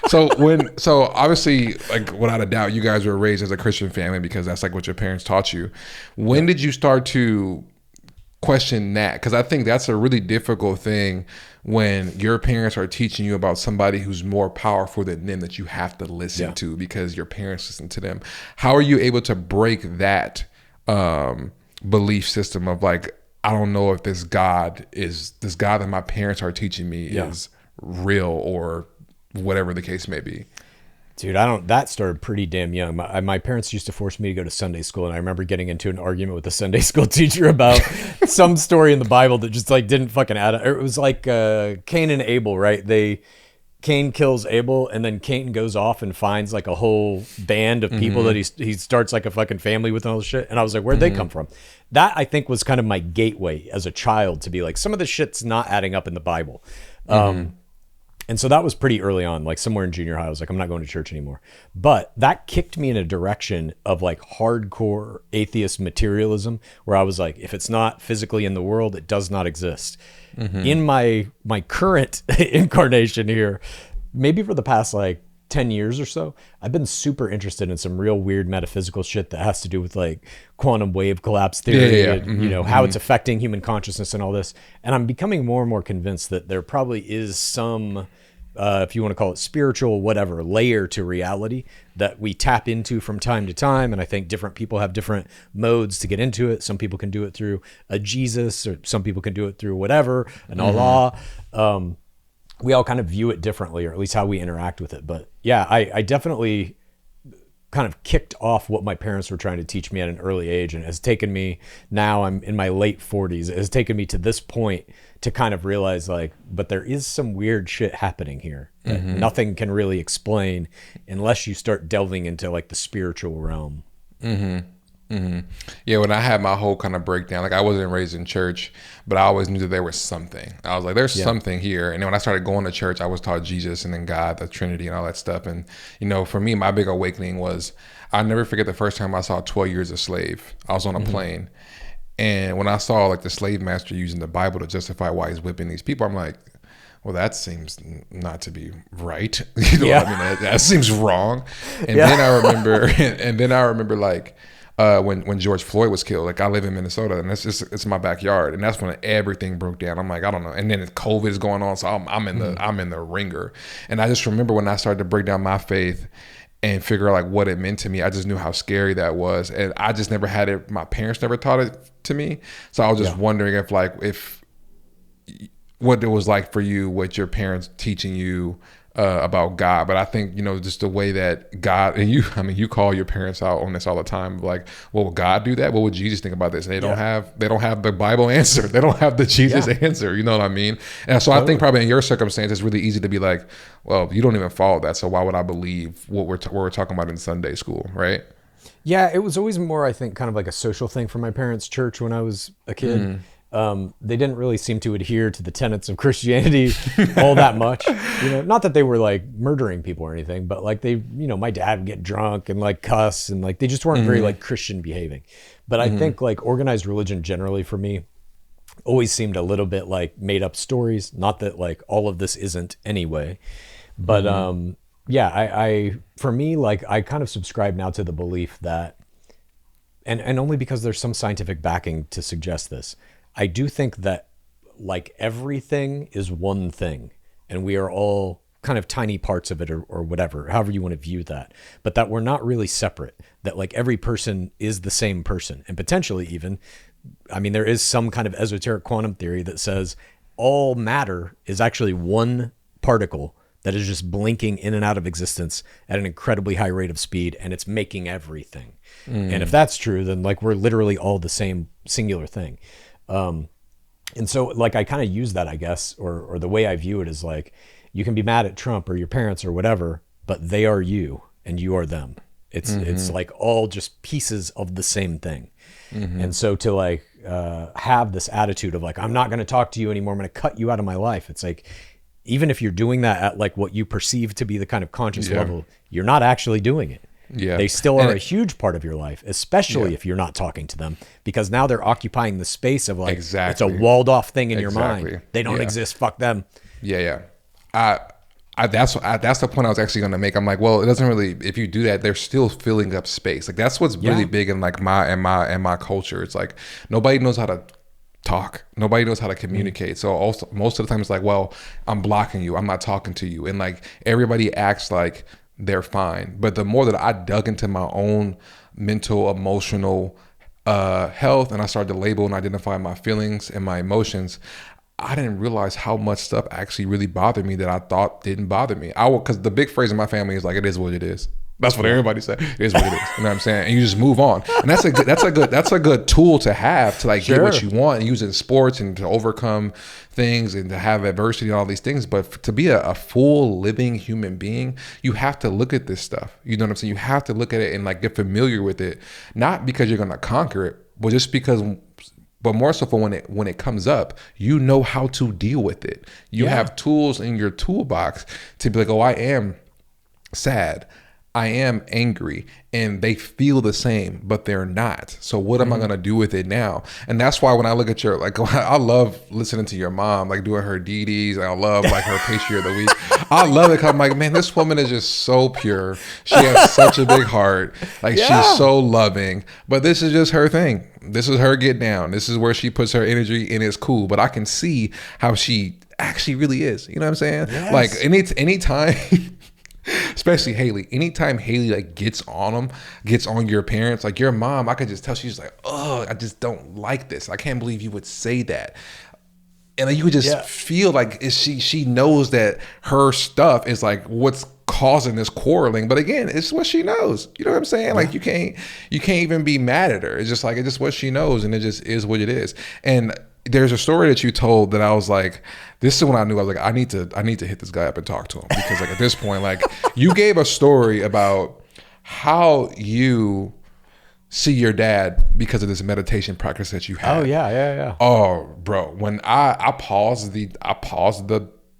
So obviously, like without a doubt, you guys were raised as a Christian family because that's like what your parents taught you. When did you start to question that? Because I think that's a really difficult thing when your parents are teaching you about somebody who's more powerful than them that you have to listen to because your parents listen to them. How are you able to break that belief system of like, I don't know if this God that my parents are teaching me is real, or whatever the case may be? Dude, that started pretty damn young. My parents used to force me to go to Sunday school, and I remember getting into an argument with the Sunday school teacher about some story in the Bible that just like didn't fucking add up. It was like Cain and Abel, right? Cain kills Abel, and then Cain goes off and finds like a whole band of people that he starts like a fucking family with and all this shit. And I was like, where'd they come from? That I think was kind of my gateway as a child to be like, some of the shit's not adding up in the Bible. And so that was pretty early on, like somewhere in junior high, I was like, I'm not going to church anymore. But that kicked me in a direction of like hardcore atheist materialism, where I was like, if it's not physically in the world, it does not exist. In my current incarnation here, maybe for the past like 10 years or so, I've been super interested in some real weird metaphysical shit that has to do with like quantum wave collapse theory and how it's affecting human consciousness and all this. And I'm becoming more and more convinced that there probably is some, if you want to call it spiritual, whatever, layer to reality that we tap into from time to time. And I think different people have different modes to get into it. Some people can do it through a Jesus, or some people can do it through whatever, an Allah. We all kind of view it differently, or at least how we interact with it. But yeah, I definitely kind of kicked off what my parents were trying to teach me at an early age, and it has taken me, now I'm in my late 40s, it has taken me to this point to kind of realize like, but there is some weird shit happening here that nothing can really explain unless you start delving into like the spiritual realm. Yeah, when I had my whole kind of breakdown, like I wasn't raised in church, but I always knew that there was something. I was like, there's something here. And then when I started going to church, I was taught Jesus and then God, the Trinity and all that stuff. And, for me, my big awakening was, I'll never forget the first time I saw 12 Years a Slave. I was on a plane. And when I saw like the slave master using the Bible to justify why he's whipping these people, I'm like, well, that seems not to be right. What I mean? That seems wrong. And then I remember, like, when George Floyd was killed, like I live in Minnesota, and it's my backyard, and that's when everything broke down. I'm like, I don't know. And then COVID is going on, so I'm in the ringer. And I just remember when I started to break down my faith and figure out like what it meant to me, I just knew how scary that was, and I just never had it. My parents never taught it to me, so I was just wondering if what it was like for you, what your parents teaching you about God, but I think, just the way that God, and you call your parents out on this all the time, like, well, will God do that? What would Jesus think about this? And they don't have the Bible answer. They don't have the Jesus answer. You know what I mean? And so I think probably in your circumstance, it's really easy to be like, well, you don't even follow that, so why would I believe what we're talking about in Sunday school, right? Yeah, it was always more, I think, kind of like a social thing for my parents' church when I was a kid. They didn't really seem to adhere to the tenets of Christianity all that much. Not that they were like murdering people or anything, but like my dad would get drunk and like cuss, and like they just weren't very like Christian behaving. But I think like organized religion generally for me always seemed a little bit like made up stories. Not that like all of this isn't anyway, but I for me, like I kind of subscribe now to the belief that, and only because there's some scientific backing to suggest this, I do think that like everything is one thing, and we are all kind of tiny parts of it, or whatever, however you want to view that, but that we're not really separate, that like every person is the same person. And potentially even, I mean, there is some kind of esoteric quantum theory that says all matter is actually one particle that is just blinking in and out of existence at an incredibly high rate of speed, and it's making everything. And if that's true, then like we're literally all the same singular thing. And so like I kind of use that, I guess, or the way I view it is like, you can be mad at Trump or your parents or whatever, but they are you and you are them. It's like all just pieces of the same thing. And so to like have this attitude of like, I'm not going to talk to you anymore, I'm going to cut you out of my life. It's like, even if you're doing that at like what you perceive to be the kind of conscious level, you're not actually doing it. Yeah. They still are a huge part of your life, especially if you're not talking to them, because now they're occupying the space of like, it's a walled off thing in your mind. They don't exist. Fuck them. Yeah. That's the point I was actually going to make. I'm like, well, it doesn't really, if you do that, they're still filling up space. Like that's what's really big in like my culture. It's like, nobody knows how to talk. Nobody knows how to communicate. So also most of the time it's like, well, I'm blocking you. I'm not talking to you. And like everybody acts like they're fine. But the more that I dug into my own mental, emotional health, and I started to label and identify my feelings and my emotions, I didn't realize how much stuff actually really bothered me that I thought didn't bother me. Because the big phrase in my family is like, it is what it is. That's what everybody said. It is what it is. You know what I'm saying? And you just move on. And that's a good tool to have to like get what you want and use it in sports and to overcome things and to have adversity and all these things. But to be a full living human being, you have to look at this stuff. You know what I'm saying? You have to look at it and like get familiar with it, not because you're gonna conquer it, but just because. But more so for when it comes up, you know how to deal with it. You have tools in your toolbox to be like, oh, I am sad, I am angry, and they feel the same, but they're not. So what am I going to do with it now? And that's why when I look at your, like, I love listening to your mom, like doing her DDs. I love like her pastry of the week. I love it because I'm like, man, this woman is just so pure. She has such a big heart. Like she's so loving, but this is just her thing. This is her get down. This is where she puts her energy and it's cool. But I can see how she actually really is. You know what I'm saying? Yes. Like anytime, especially Haley, anytime Haley like gets on your parents, like your mom, I could just tell she's like, oh, I just don't like this. I can't believe you would say that. And then you could just feel like she knows that her stuff is like what's causing this quarreling. But again, it's what she knows. You know what I'm saying? Like you can't even be mad at her. It's just like, it's just what she knows, and it just is what it is. And there's a story that you told that I was like, this is when I knew I was like, I need to hit this guy up and talk to him, because like at this point, like you gave a story about how you see your dad because of this meditation practice that you have. Oh yeah. Oh, bro, when I paused the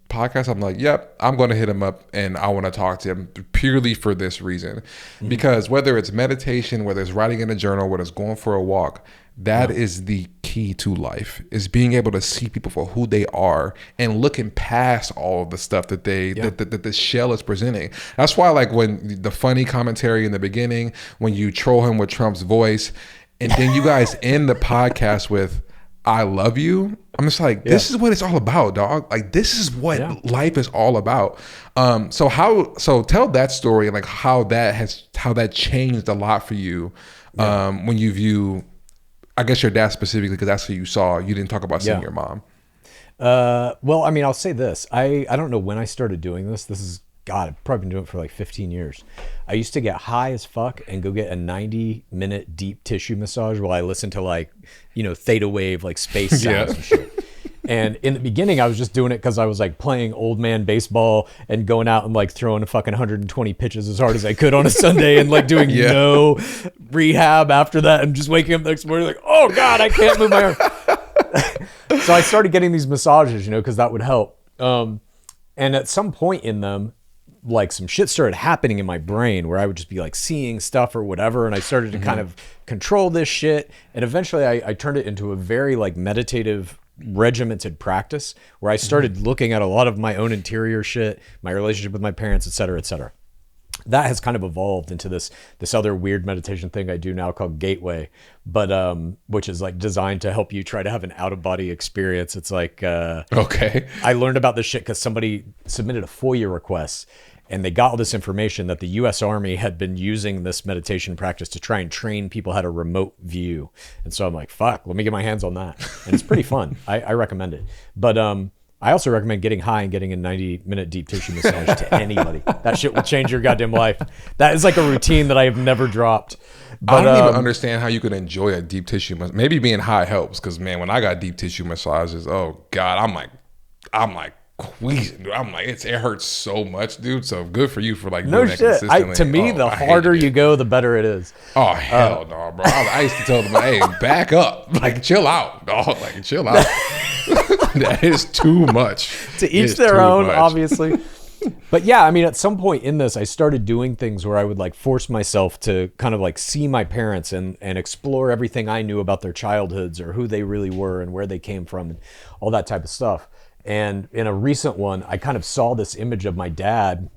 podcast, I'm like, yep, I'm going to hit him up and I want to talk to him purely for this reason. Because whether it's meditation, whether it's writing in a journal, whether it's going for a walk, that is the key to life, is being able to see people for who they are and looking past all of the stuff that that the shell is presenting. That's why, like, when the funny commentary in the beginning, when you troll him with Trump's voice, and then you guys end the podcast with, I love you. I'm just like, this is what it's all about, dog. Like, this is what life is all about. So tell that story, and like how that changed a lot for you when you view, I guess, your dad specifically, because that's who you saw. You didn't talk about seeing your mom. Well, I mean, I'll say this. I don't know when I started doing this. This is, God, I've probably been doing it for like 15 years. I used to get high as fuck and go get a 90-minute deep tissue massage while I listened to like, theta wave, like space sounds and shit. And in the beginning, I was just doing it because I was like playing old man baseball and going out and like throwing a fucking 120 pitches as hard as I could on a Sunday and like doing no rehab after that and just waking up the next morning like, oh God, I can't move my arm. So I started getting these massages, because that would help. And at some point in them, like some shit started happening in my brain where I would just be like seeing stuff or whatever. And I started to kind of control this shit. And eventually I turned it into a very like meditative, regimented practice where I started looking at a lot of my own interior shit, my relationship with my parents, et cetera, et cetera. That has kind of evolved into this other weird meditation thing I do now called Gateway, but which is like designed to help you try to have an out of body experience. It's like okay. I learned about this shit because somebody submitted a FOIA request and they got all this information that the U.S. Army had been using this meditation practice to try and train people how to remote view. And so I'm like, fuck, let me get my hands on that. And it's pretty fun. I recommend it. But I also recommend getting high and getting a 90-minute deep tissue massage to anybody. That shit will change your goddamn life. That is like a routine that I have never dropped. But, I don't even understand how you could enjoy a deep tissue massage. Maybe being high helps because, man, when I got deep tissue massages, oh, God, I'm like queasing. Dude. I'm like, it hurts so much, dude. So good for you for like doing that consistently. To me, the harder you go, the better it is. Oh, hell no, bro. I used to tell them, hey, back up. Like, chill out, dog. Like, chill out. That is too much. To each their own, obviously. But yeah, I mean, at some point in this, I started doing things where I would like force myself to kind of like see my parents and explore everything I knew about their childhoods or who they really were and where they came from and all that type of stuff. And in a recent one, I kind of saw this image of my dad.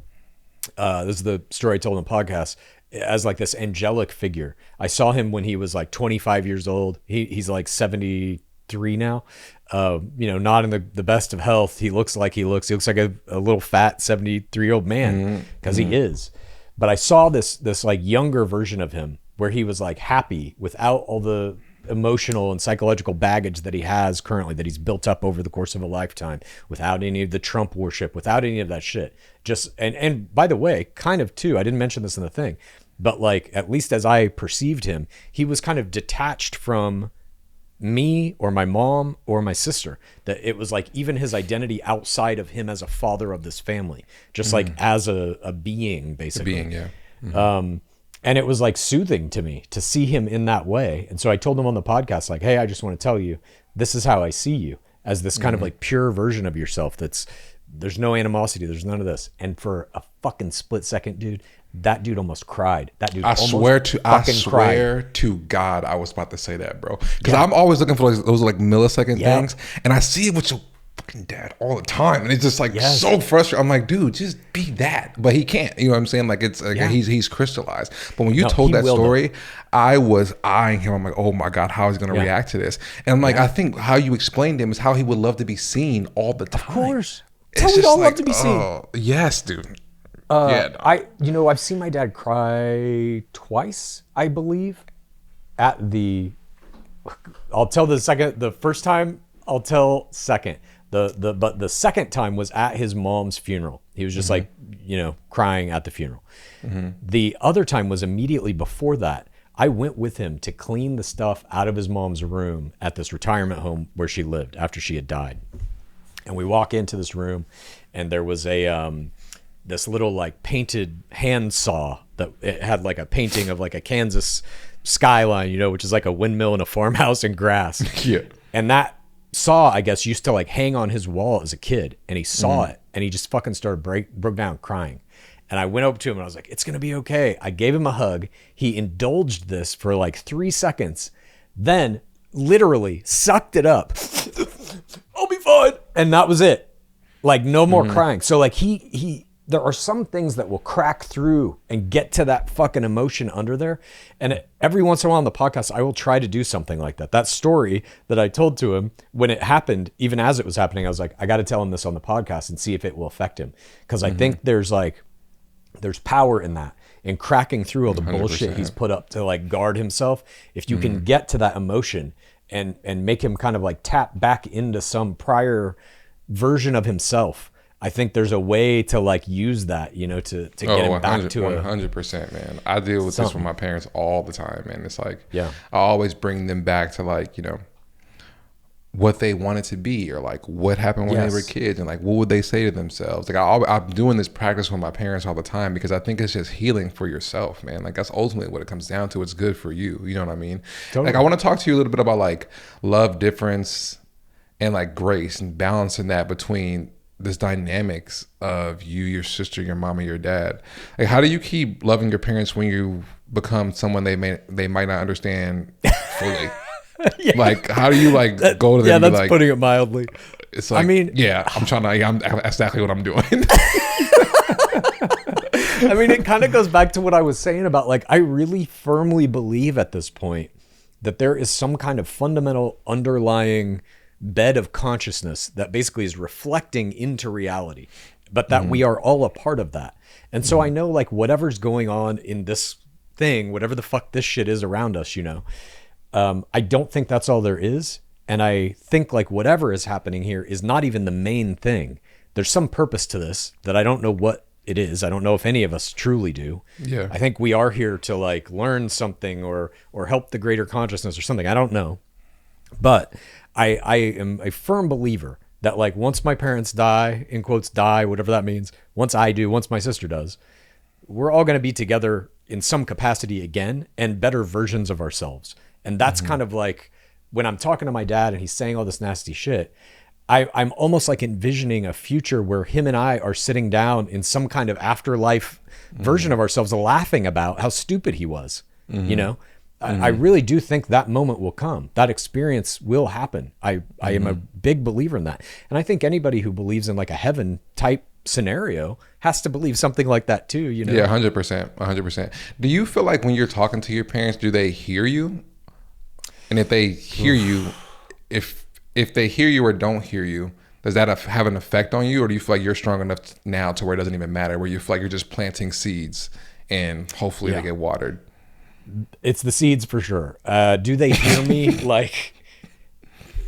This is the story I told on the podcast, as like this angelic figure. I saw him when he was like 25 years old. He's like 73 now. Not in the best of health. He looks like he looks like a little fat 73-year-old man because he is. But I saw this like younger version of him where he was like happy without all the emotional and psychological baggage that he has currently, that he's built up over the course of a lifetime, without any of the Trump worship, without any of that shit. Just and by the way, kind of too, I didn't mention this in the thing, but like at least as I perceived him, he was kind of detached from me or my mom or my sister. That it was like even his identity outside of him as a father of this family, just like as a being, basically. A being, yeah. And it was like soothing to me to see him in that way. And so I told him on the podcast, like, hey, I just want to tell you, this is how I see you, as this kind of like pure version of yourself. There's no animosity. There's none of this. And for a fucking split second, dude, that dude almost cried. That dude I swear to God, I was about to say that, bro. Because I'm always looking for those like millisecond things. And I see it with your fucking dad all the time. And it's just like so frustrating. I'm like, dude, just be that. But he can't. You know what I'm saying? Like it's like he's crystallized. But when you told that story, I was eyeing him. I'm like, oh my God, how is he going to react to this? And I'm like, I think how you explained him is how he would love to be seen all the time. Of course. It's how we'd all love to be seen. Yes, dude. I've seen my dad cry twice, I believe. I'll tell the first time, I'll tell second. But the second time was at his mom's funeral. He was just like, crying at the funeral. The other time was immediately before that. I went with him to clean the stuff out of his mom's room at this retirement home where she lived after she had died. And we walk into this room and there was this little like painted hand saw that it had like a painting of like a Kansas skyline, which is like a windmill and a farmhouse and grass. Yeah. And that saw, I guess, used to like hang on his wall as a kid, and he saw it and he just fucking started broke down crying. And I went over to him and I was like, it's gonna be okay. I gave him a hug. He indulged this for like 3 seconds, then literally sucked it up. I'll be fine. And that was it. Like no more crying. So like there are some things that will crack through and get to that fucking emotion under there. And every once in a while on the podcast, I will try to do something like that. That story that I told to him when it happened, even as it was happening, I was like, I got to tell him this on the podcast and see if it will affect him. Because I think there's power in that, in cracking through all the 100%. bullshit he's put up to like guard himself. If you can get to that emotion and make him kind of like tap back into some prior version of himself. I think there's a way to like use that, you know, to get him back to 100%, man. I deal with this with my parents all the time, man. It's like, yeah, I always bring them back to like, you know, what they wanted to be, or like what happened when they were kids, and like what would they say to themselves. Like I'm doing this practice with my parents all the time because I think it's just healing for yourself, man. Like that's ultimately what it comes down to. It's good for you. You know what I mean? Totally. Like I want to talk to you a little bit about like love, difference, and like grace, and balancing that between this dynamics of you, your sister, your mom, and your dad. Like how do you keep loving your parents when you become someone they might not understand fully? Yeah. Like how do you like go to them? Yeah, that's like, putting it mildly. It's like, I mean, yeah, I'm trying to. I'm exactly what I'm doing. I mean, it kind of goes back to what I was saying about like I really firmly believe at this point that there is some kind of fundamental underlying bed of consciousness that basically is reflecting into reality, but that we are all a part of that. And so I know like whatever's going on in this thing, whatever the fuck this shit is around us, you know. I don't think that's all there is. And I think like whatever is happening here is not even the main thing. There's some purpose to this that I don't know what it is. I don't know if any of us truly do. Yeah. I think we are here to like learn something or help the greater consciousness or something. I don't know. But I am a firm believer that like once my parents die, in quotes die, whatever that means, once I do, once my sister does, we're all going to be together in some capacity again and better versions of ourselves. And that's kind of like when I'm talking to my dad and he's saying all this nasty shit, I'm almost like envisioning a future where him and I are sitting down in some kind of afterlife version of ourselves laughing about how stupid he was. You know, I really do think that moment will come. That experience will happen. I am a big believer in that. And I think anybody who believes in like a heaven type scenario has to believe something like that too, you know? Yeah, 100%. Do you feel like when you're talking to your parents, do they hear you? And if they hear you, if they hear you or don't hear you, does that have an effect on you? Or do you feel like you're strong enough now to where it doesn't even matter, where you feel like you're just planting seeds and hopefully they get watered? It's the seeds for sure. Do they hear me? Like,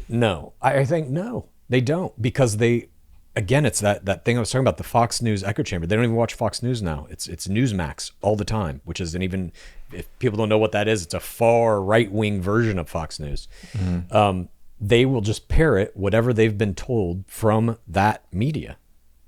no. I think no, they don't, because again, it's that thing I was talking about, the Fox News echo chamber. They don't even watch Fox News now. It's Newsmax all the time, which is even, if people don't know what that is, it's a far right-wing version of Fox News. They will just parrot whatever they've been told from that media.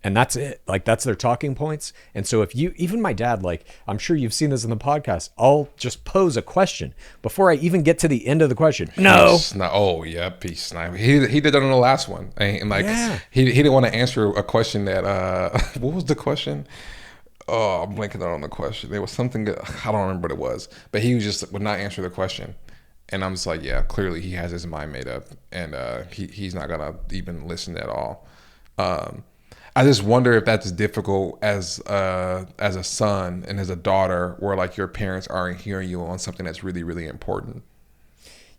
And that's it. Like, that's their talking points. And so if you, even my dad, like, I'm sure you've seen this in the podcast, I'll just pose a question before I even get to the end of the question. No. Oh, yeah, peace. He did that on the last one. And like, he didn't want to answer a question that, what was the question? Oh, I'm blanking on the question. There was something that, I don't remember what it was, but he would not answer the question. And I'm just like, yeah, clearly he has his mind made up, and he's not going to even listen at all. I just wonder if that's difficult as a son and as a daughter, where like your parents aren't hearing you on something that's really, really important.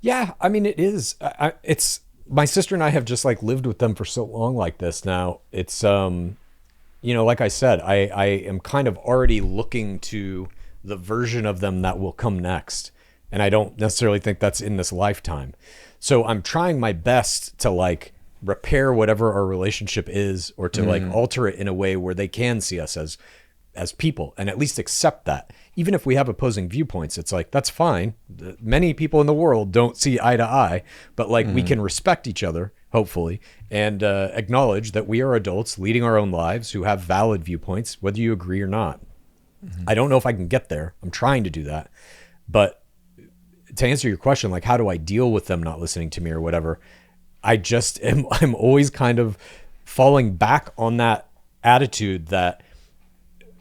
Yeah, I mean, it is. It's my sister and I have just like lived with them for so long like this now. It's you know, like I said, I am kind of already looking to the version of them that will come next, and I don't necessarily think that's in this lifetime. So I'm trying my best to like repair whatever our relationship is, or to like alter it in a way where they can see us as people and at least accept that. Even if we have opposing viewpoints, it's like, that's fine. Many people in the world don't see eye to eye, but like we can respect each other, hopefully, and acknowledge that we are adults leading our own lives who have valid viewpoints, whether you agree or not. I don't know if I can get there. I'm trying to do that. But to answer your question, like, how do I deal with them not listening to me or whatever? I'm always kind of falling back on that attitude that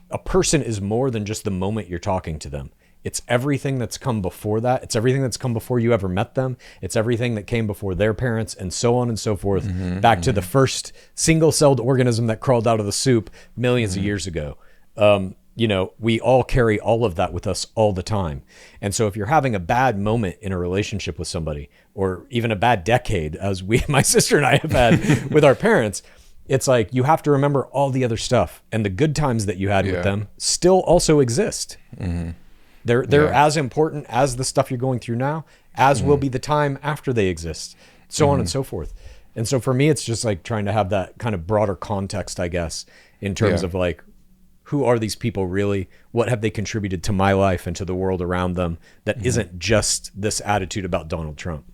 a person is more than just the moment you're talking to them. It's everything that's come before that. It's everything that's come before you ever met them. It's everything that came before their parents, and so on and so forth, back to the first single-celled organism that crawled out of the soup millions of years ago. You know, we all carry all of that with us all the time. And so if you're having a bad moment in a relationship with somebody, or even a bad decade, as my sister and I have had with our parents, it's like you have to remember all the other stuff, and the good times that you had with them still also exist. They're as important as the stuff you're going through now, as will be the time after they exist, so on and so forth. And so for me, it's just like trying to have that kind of broader context, I guess, in terms of like, who are these people really? What have they contributed to my life and to the world around them that isn't just this attitude about Donald Trump?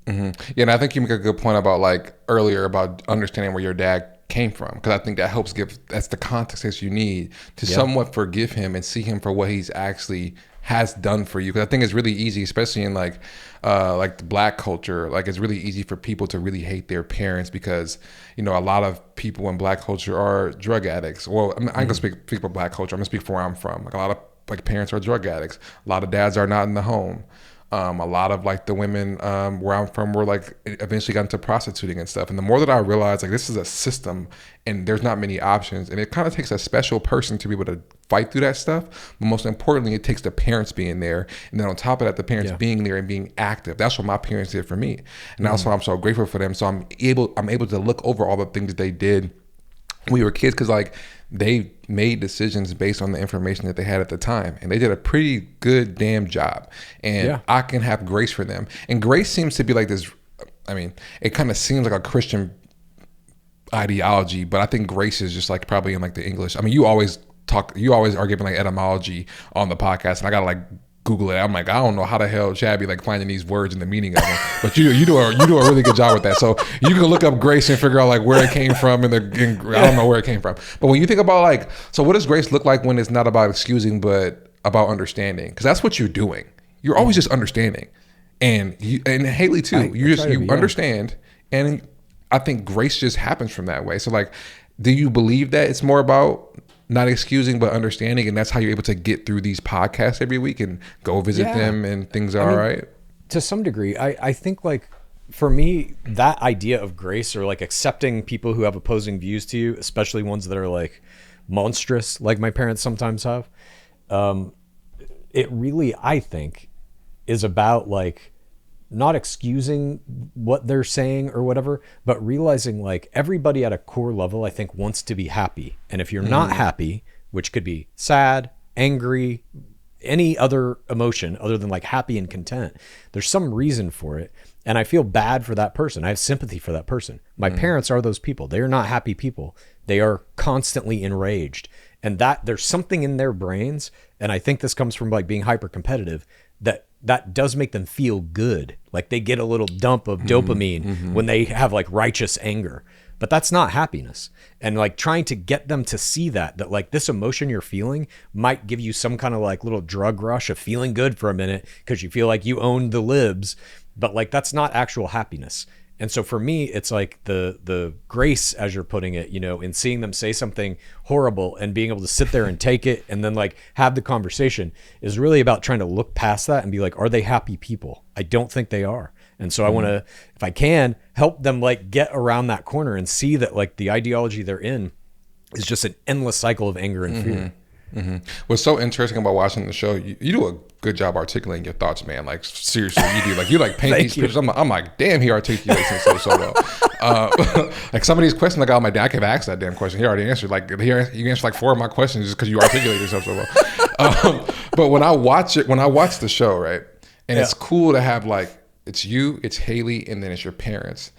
Yeah, and I think you make a good point about like earlier about understanding where your dad came from, because I think that helps that's the context that you need to somewhat forgive him and see him for what he's actually has done for you. Because I think it's really easy, especially in like the black culture, like it's really easy for people to really hate their parents because, you know, a lot of people in black culture are drug addicts. Well, I'm gonna speak for black culture. I'm gonna speak for where I'm from. Like a lot of like parents are drug addicts. A lot of dads are not in the home. A lot of like the women where I'm from were like eventually got into prostituting and stuff. And the more that I realized like this is a system and there's not many options, and it kind of takes a special person to be able to fight through that stuff. But most importantly, it takes the parents being there. And then on top of that, the parents being there and being active. That's what my parents did for me. And that's why I'm so grateful for them. So I'm able to look over all the things that they did when we were kids, because like they made decisions based on the information that they had at the time, and they did a pretty good damn job, and I can have grace for them. And grace seems to be like this, I mean, it kind of seems like a Christian ideology, but I think grace is just like probably in like the English. I mean, you always are giving like etymology on the podcast, and I gotta like Google it. I'm like, I don't know how the hell Chad be like finding these words and the meaning of them, but you do a really good job with that. So you can look up grace and figure out like where it came from, I don't know where it came from. But when you think about like, so what does grace look like when it's not about excusing but about understanding? Because that's what you're doing. You're always just understanding, and Haley too. You understand, and I think grace just happens from that way. So like, do you believe that it's more about not excusing but understanding, and that's how you're able to get through these podcasts every week and go visit them and things are all right? To some degree, I think like for me, that idea of grace, or like accepting people who have opposing views to you, especially ones that are like monstrous, like my parents sometimes have, it really, I think, is about like not excusing what they're saying or whatever, but realizing like everybody at a core level, I think, wants to be happy. And if you're not happy, which could be sad, angry, any other emotion other than like happy and content, there's some reason for it. And I feel bad for that person. I have sympathy for that person. My parents are those people. They are not happy people. They are constantly enraged. And that there's something in their brains, and I think this comes from like being hyper competitive, that does make them feel good. Like they get a little dump of dopamine when they have like righteous anger, but that's not happiness. And like trying to get them to see that like this emotion you're feeling might give you some kind of like little drug rush of feeling good for a minute because you feel like you own the libs, but like that's not actual happiness. And so for me, it's like the grace, as you're putting it, you know, in seeing them say something horrible and being able to sit there and take it and then like have the conversation is really about trying to look past that and be like, are they happy people? I don't think they are. And so I want to, if I can, help them like get around that corner and see that like the ideology they're in is just an endless cycle of anger and fear. What's so interesting about watching the show, you do a good job articulating your thoughts, man. Like seriously, you like paint these pictures. I'm like, damn, he articulates it so well. Like some of these questions, like, oh my dad, I could have asked that damn question. He already answered. Like you answered like 4 of my questions just because you articulate yourself so well. But when I watch the show, right, and it's cool to have like it's you, it's Haley, and then it's your parents.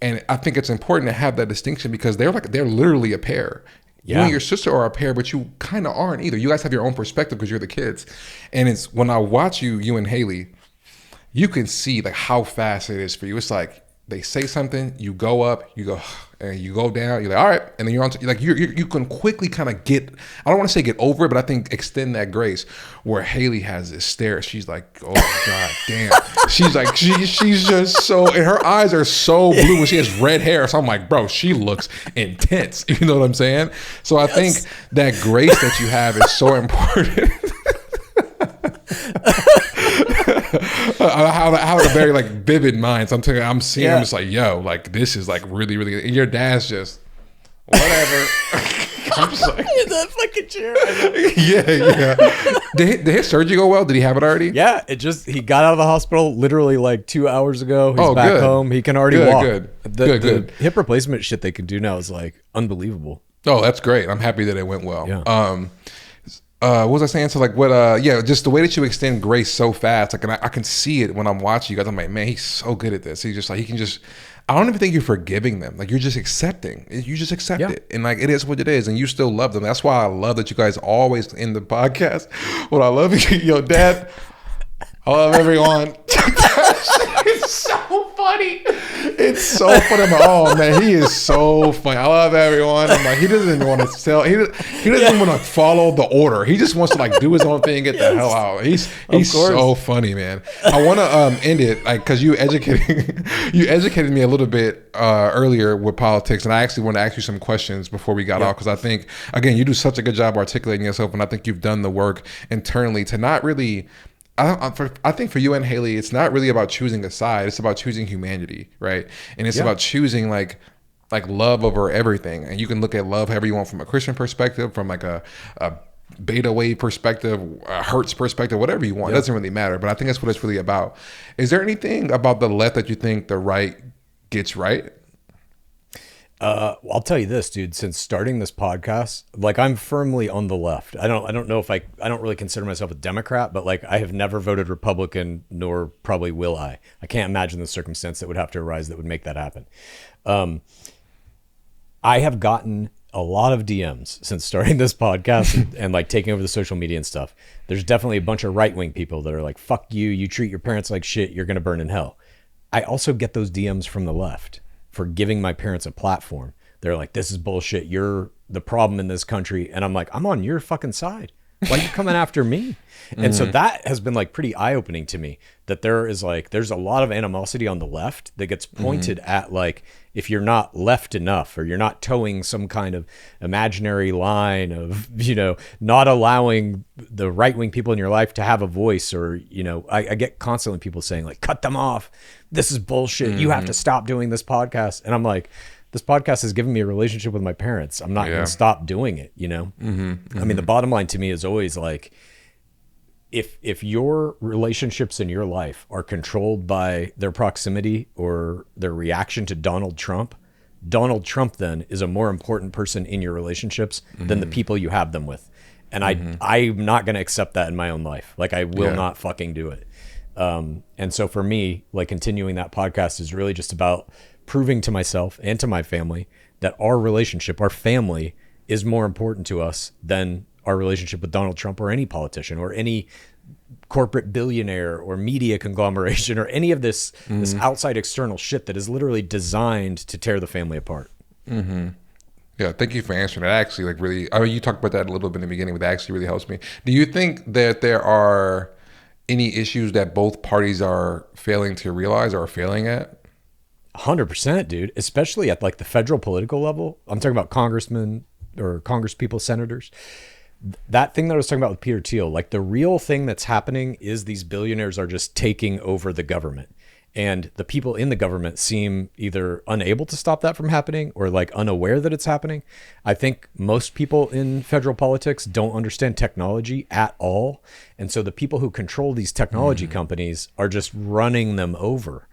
And I think it's important to have that distinction because they're literally a pair. You and your sister are a pair, but you kind of aren't either. You guys have your own perspective because you're the kids. And it's when I watch you and Haley, you can see like how fast it is for you. It's like they say something, you go up, you go, and you go down. You're like, all right, and then you're on. Like you can quickly kind of get. I don't want to say get over it, but I think extend that grace. Where Haley has this stare, she's like, oh god damn. She's like she's just so, and her eyes are so blue, and she has red hair. So I'm like, bro, she looks intense. You know what I'm saying? So I think that grace that you have is so important. I have a very like vivid mind. So I'm seeing I'm just like, yo, like this is like really, really, and your dad's just whatever. I'm just like in that fucking chair. Yeah. Did his surgery go well? Did he have it already? Yeah, he got out of the hospital literally like 2 hours ago. He's back home. He can already walk. Good. The hip replacement shit they can do now is like unbelievable. Oh, that's great. I'm happy that it went well. Yeah. what was I saying? So like what yeah, just the way that you extend grace so fast, like, and I can see it when I'm watching you guys. I'm like, man, he's so good at this. He's just like, he can just, I don't even think you're forgiving them. Like, you're just accepting. You just accept Yeah. it. And like, it is what it is. And you still love them. That's why I love that you guys always in the podcast. What I love, yo, Dad, I love everyone. It's so funny. It's so funny. I'm like, oh man, he is so funny. I love everyone. I'm like, he doesn't even want to tell. He doesn't even want to follow the order. He just wants to like do his own thing and get the hell out. He's so funny, man. I want to end it like because you educated me a little bit earlier with politics, and I actually want to ask you some questions before we got off, because I think again you do such a good job articulating yourself, and I think you've done the work internally to not really. I think for you and Haley, it's not really about choosing a side. It's about choosing humanity, right? And it's about choosing like love over everything. And you can look at love however you want, from a Christian perspective, from like a beta wave perspective, a Hertz perspective, whatever you want. It doesn't really matter. But I think that's what it's really about. Is there anything about the left that you think the right gets right? Well, I'll tell you this, dude, since starting this podcast, like I'm firmly on the left. I don't know if I don't really consider myself a Democrat, but like I have never voted Republican, nor probably will I. I can't imagine the circumstance that would have to arise that would make that happen. I have gotten a lot of DMs since starting this podcast and like taking over the social media and stuff. There's definitely a bunch of right-wing people that are like, fuck you, you treat your parents like shit, you're going to burn in hell. I also get those DMs from the left for giving my parents a platform. They're like, this is bullshit. You're the problem in this country. And I'm like, I'm on your fucking side. Why are you coming after me? And so that has been like pretty eye-opening to me, that there's a lot of animosity on the left that gets pointed at, like, if you're not left enough, or you're not towing some kind of imaginary line of, not allowing the right-wing people in your life to have a voice, or, I get constantly people saying like, cut them off. This is bullshit. You have to stop doing this podcast. And I'm like, this podcast has given me a relationship with my parents. I'm not going to stop doing it, I mean, the bottom line to me is always like, if your relationships in your life are controlled by their proximity or their reaction to Donald Trump then is a more important person in your relationships than the people you have them with. And I'm not going to accept that in my own life. Like, I will not fucking do it. And so for me, like, continuing that podcast is really just about proving to myself and to my family that our relationship, our family, is more important to us than our relationship with Donald Trump or any politician or any corporate billionaire or media conglomeration or any of this outside external shit that is literally designed to tear the family apart. Yeah, thank you for answering that. Actually, like, really, I mean, you talked about that a little bit in the beginning, but that actually really helps me. Do you think that there are any issues that both parties are failing to realize or are failing at? 100%, dude, especially at like the federal political level. I'm talking about congressmen or congresspeople, senators. That thing that I was talking about with Peter Thiel, like, the real thing that's happening is these billionaires are just taking over the government. And the people in the government seem either unable to stop that from happening or like unaware that it's happening. I think most people in federal politics don't understand technology at all. And so the people who control these technology companies are just running them over.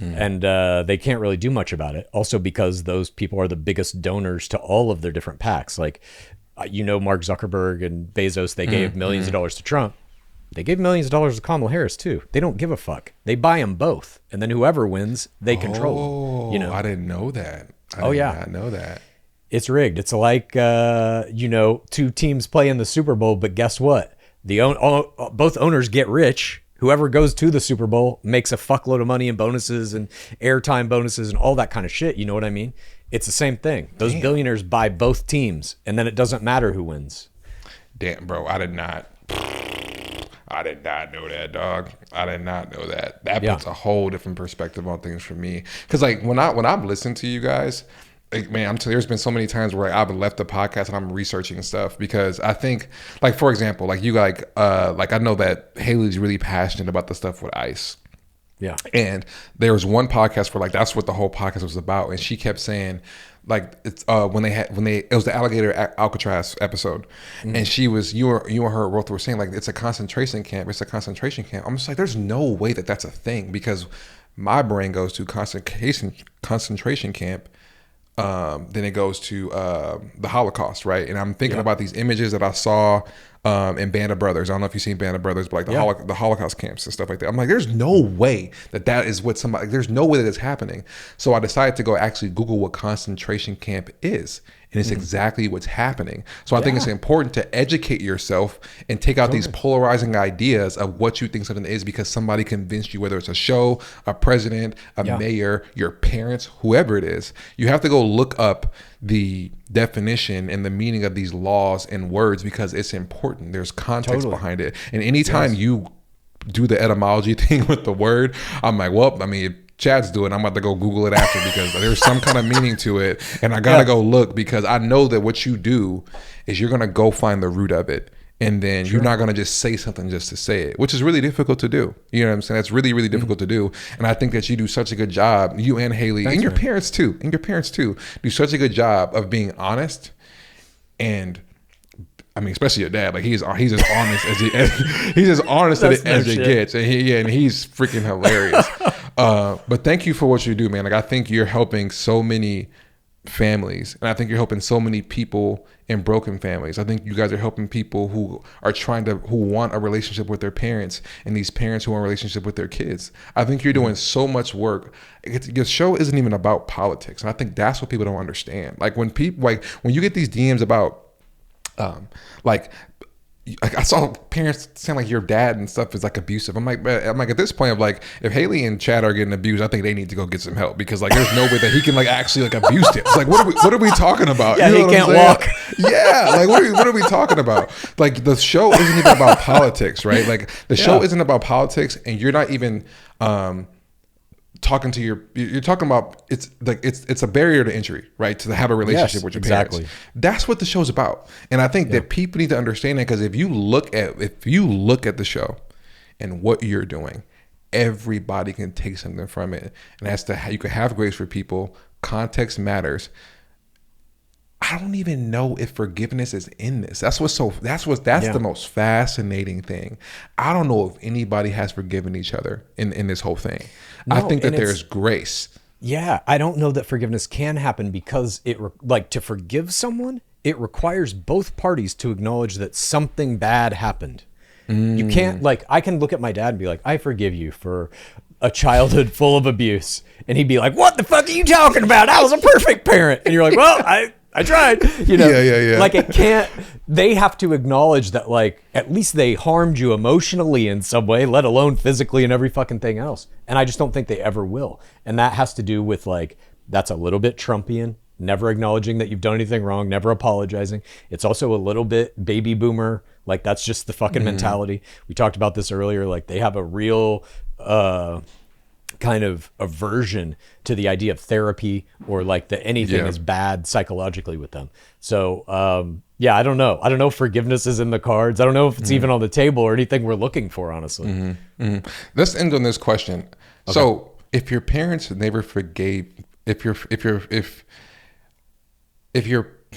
And they can't really do much about it. Also because those people are the biggest donors to all of their different PACs. Like, Mark Zuckerberg and Bezos, they gave millions of dollars to Trump. They gave millions of dollars to Kamala Harris too. They don't give a fuck. They buy them both. And then whoever wins, they control them. I didn't know that. I did not know that. It's rigged. It's like, two teams play in the Super Bowl, but guess what? Both owners get rich. Whoever goes to the Super Bowl makes a fuckload of money in bonuses and airtime bonuses and all that kind of shit. You know what I mean? It's the same thing. Those billionaires buy both teams, and then it doesn't matter who wins. Damn, bro, I did not know that, dog. I did not know that. That puts a whole different perspective on things for me. Because like when I've listened to you guys, like, man, there's been so many times where I've left the podcast and I'm researching stuff, because I think, like, for example, like you like I know that Haley's really passionate about the stuff with ICE. Yeah. And there was one podcast where like that's what the whole podcast was about, and she kept saying like it's when it was the alligator Alcatraz episode, and you and her both were saying like it's a concentration camp. I'm just like, there's no way that that's a thing, because my brain goes to concentration camp. then it goes to the Holocaust, right? And I'm thinking about these images that I saw in Band of Brothers. I don't know if you've seen Band of Brothers, but like the Holocaust camps and stuff like that. I'm like, there's no way that is what somebody, there's no way that it's happening. So I decided to go actually Google what concentration camp is. And it's exactly what's happening. So I think it's important to educate yourself and take out these polarizing ideas of what you think something is because somebody convinced you, whether it's a show, a president, a mayor, your parents, whoever it is. You have to go look up the definition and the meaning of these laws and words because it's important. There's context behind it. And anytime you do the etymology thing with the word, I'm like, well, I mean, Chad's doing, I'm about to go Google it after because there's some kind of meaning to it. And I got to go look because I know that what you do is you're going to go find the root of it. And then you're not going to just say something just to say it, which is really difficult to do. You know what I'm saying? That's really, really difficult to do. And I think that you do such a good job, you and Haley, and your parents too, do such a good job of being honest. And I mean, especially your dad, like he's as honest as he's as honest as it gets. And he's freaking hilarious. But thank you for what you do, man. Like I think you're helping so many families, and I think you're helping so many people in broken families. I think you guys are helping people who want a relationship with their parents, and these parents who want a relationship with their kids. I think you're doing so much work. Your show isn't even about politics, and I think that's what people don't understand. Like when you get these DMs about like I saw parents saying like your dad and stuff is like abusive. I'm like at this point, I'm like, if Haley and Chad are getting abused, I think they need to go get some help because like there's no way that he can like actually like abuse it. It's like what are we talking about? Yeah, you know he can't walk. Yeah, like what are we talking about? Like the show isn't even about politics, right? Like the show isn't about politics, and you're not even talking to you're talking about it's a barrier to entry, right? To have a relationship with your parents. That's what the show's about. And I think that people need to understand that because if you look at the show and what you're doing, everybody can take something from it. And that's how you can have grace for people. Context matters. I don't even know if forgiveness is in this. That's the most fascinating thing. I don't know if anybody has forgiven each other in this whole thing. No, I think that there's grace. Yeah, I don't know that forgiveness can happen because to forgive someone, it requires both parties to acknowledge that something bad happened. You can't I can look at my dad and be like, I forgive you for a childhood full of abuse. And he'd be like, what the fuck are you talking about? I was a perfect parent. And you're like, well, I tried, like it can't, they have to acknowledge that at least they harmed you emotionally in some way, let alone physically and every fucking thing else. And I just don't think they ever will. And that has to do with that's a little bit Trumpian, never acknowledging that you've done anything wrong, never apologizing. It's also a little bit baby boomer. That's just the fucking mentality. We talked about this earlier. They have a real, kind of aversion to the idea of therapy or that anything is bad psychologically with them. So I don't know if forgiveness is in the cards. I don't know if it's even on the table or anything we're looking for, honestly. Let's end on this question. Okay. So if your parents never forgave, if you're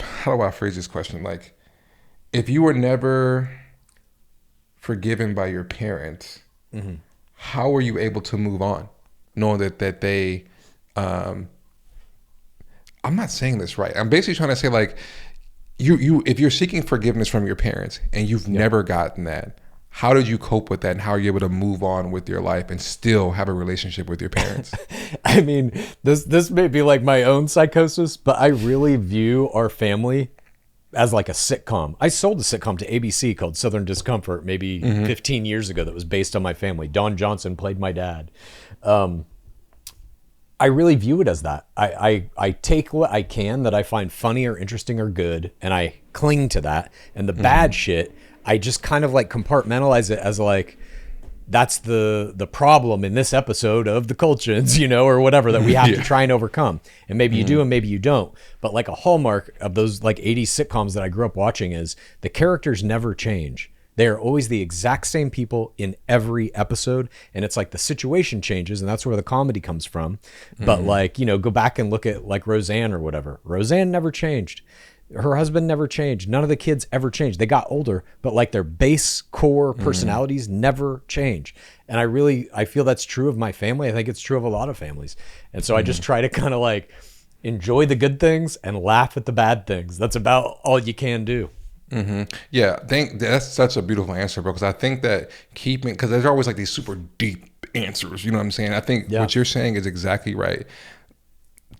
how do I phrase this question? If you were never forgiven by your parents, how were you able to move on? Knowing that they, I'm not saying this right. I'm basically trying to say you if you're seeking forgiveness from your parents and you've never gotten that, how did you cope with that, and how are you able to move on with your life and still have a relationship with your parents? I mean, this may be my own psychosis, but I really view our family as a sitcom. I sold a sitcom to ABC called Southern Discomfort maybe 15 years ago that was based on my family. Don Johnson played my dad. I really view it as that. I take what I can that I find funny or interesting or good, and I cling to that. And the bad shit, I just kind of compartmentalize it as that's the problem in this episode of the Kultgens, or whatever that we have to try and overcome. And maybe you do and maybe you don't. But a hallmark of those 80s sitcoms that I grew up watching is the characters never change. They are always the exact same people in every episode. And it's the situation changes, and that's where the comedy comes from. But go back and look at Roseanne or whatever. Roseanne never changed. Her husband never changed. None of the kids ever changed. They got older, but their base core personalities never change. And I feel that's true of my family. I think it's true of a lot of families. And so I just try to kind of enjoy the good things and laugh at the bad things. That's about all you can do. Yeah, that's such a beautiful answer, bro. Because I think that because there's always like these super deep answers. You know what I'm saying? I think what you're saying is exactly right.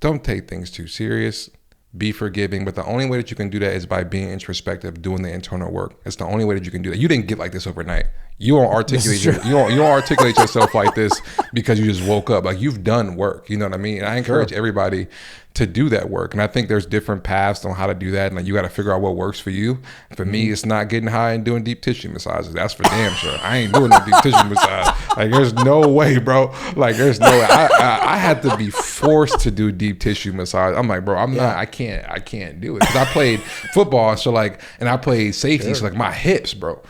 Don't take things too serious. Be forgiving, but the only way that you can do that is by being introspective, doing the internal work. It's the only way that you can do that. You didn't get like this overnight. You don't articulate you don't articulate yourself like this because you just woke up. Like, you've done work. You know what I mean? And I encourage everybody to do that work. And I think there's different paths on how to do that. And like, you got to figure out what works for you. For me, it's not getting high and doing deep tissue massages. That's for damn sure. I ain't doing no deep tissue massage. Like, there's no way, bro. Like, there's no way. I had to be forced to do deep tissue massage. I'm like, bro, I can't do it. Because I played football, so like, and I played safety, so like my hips, bro.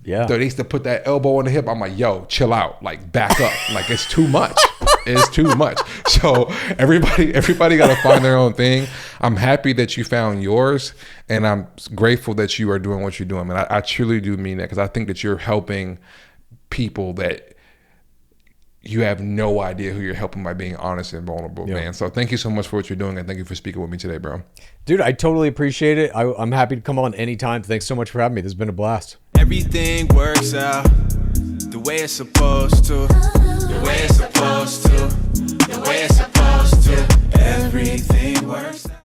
Yeah. So they used to put that elbow on the hip. I'm like, yo, chill out. Like, back up. Like, it's too much. It's too much. So everybody got to find their own thing. I'm happy that you found yours, and I'm grateful that you are doing what you're doing. And I truly do mean that, because I think that you're helping people that you have no idea who you're helping by being honest and vulnerable, man. So thank you so much for what you're doing, and thank you for speaking with me today, bro. Dude, I totally appreciate it. I'm happy to come on anytime. Thanks so much for having me. This has been a blast. Everything works out the way it's supposed to. The way it's supposed to. The way it's supposed to. Everything works out.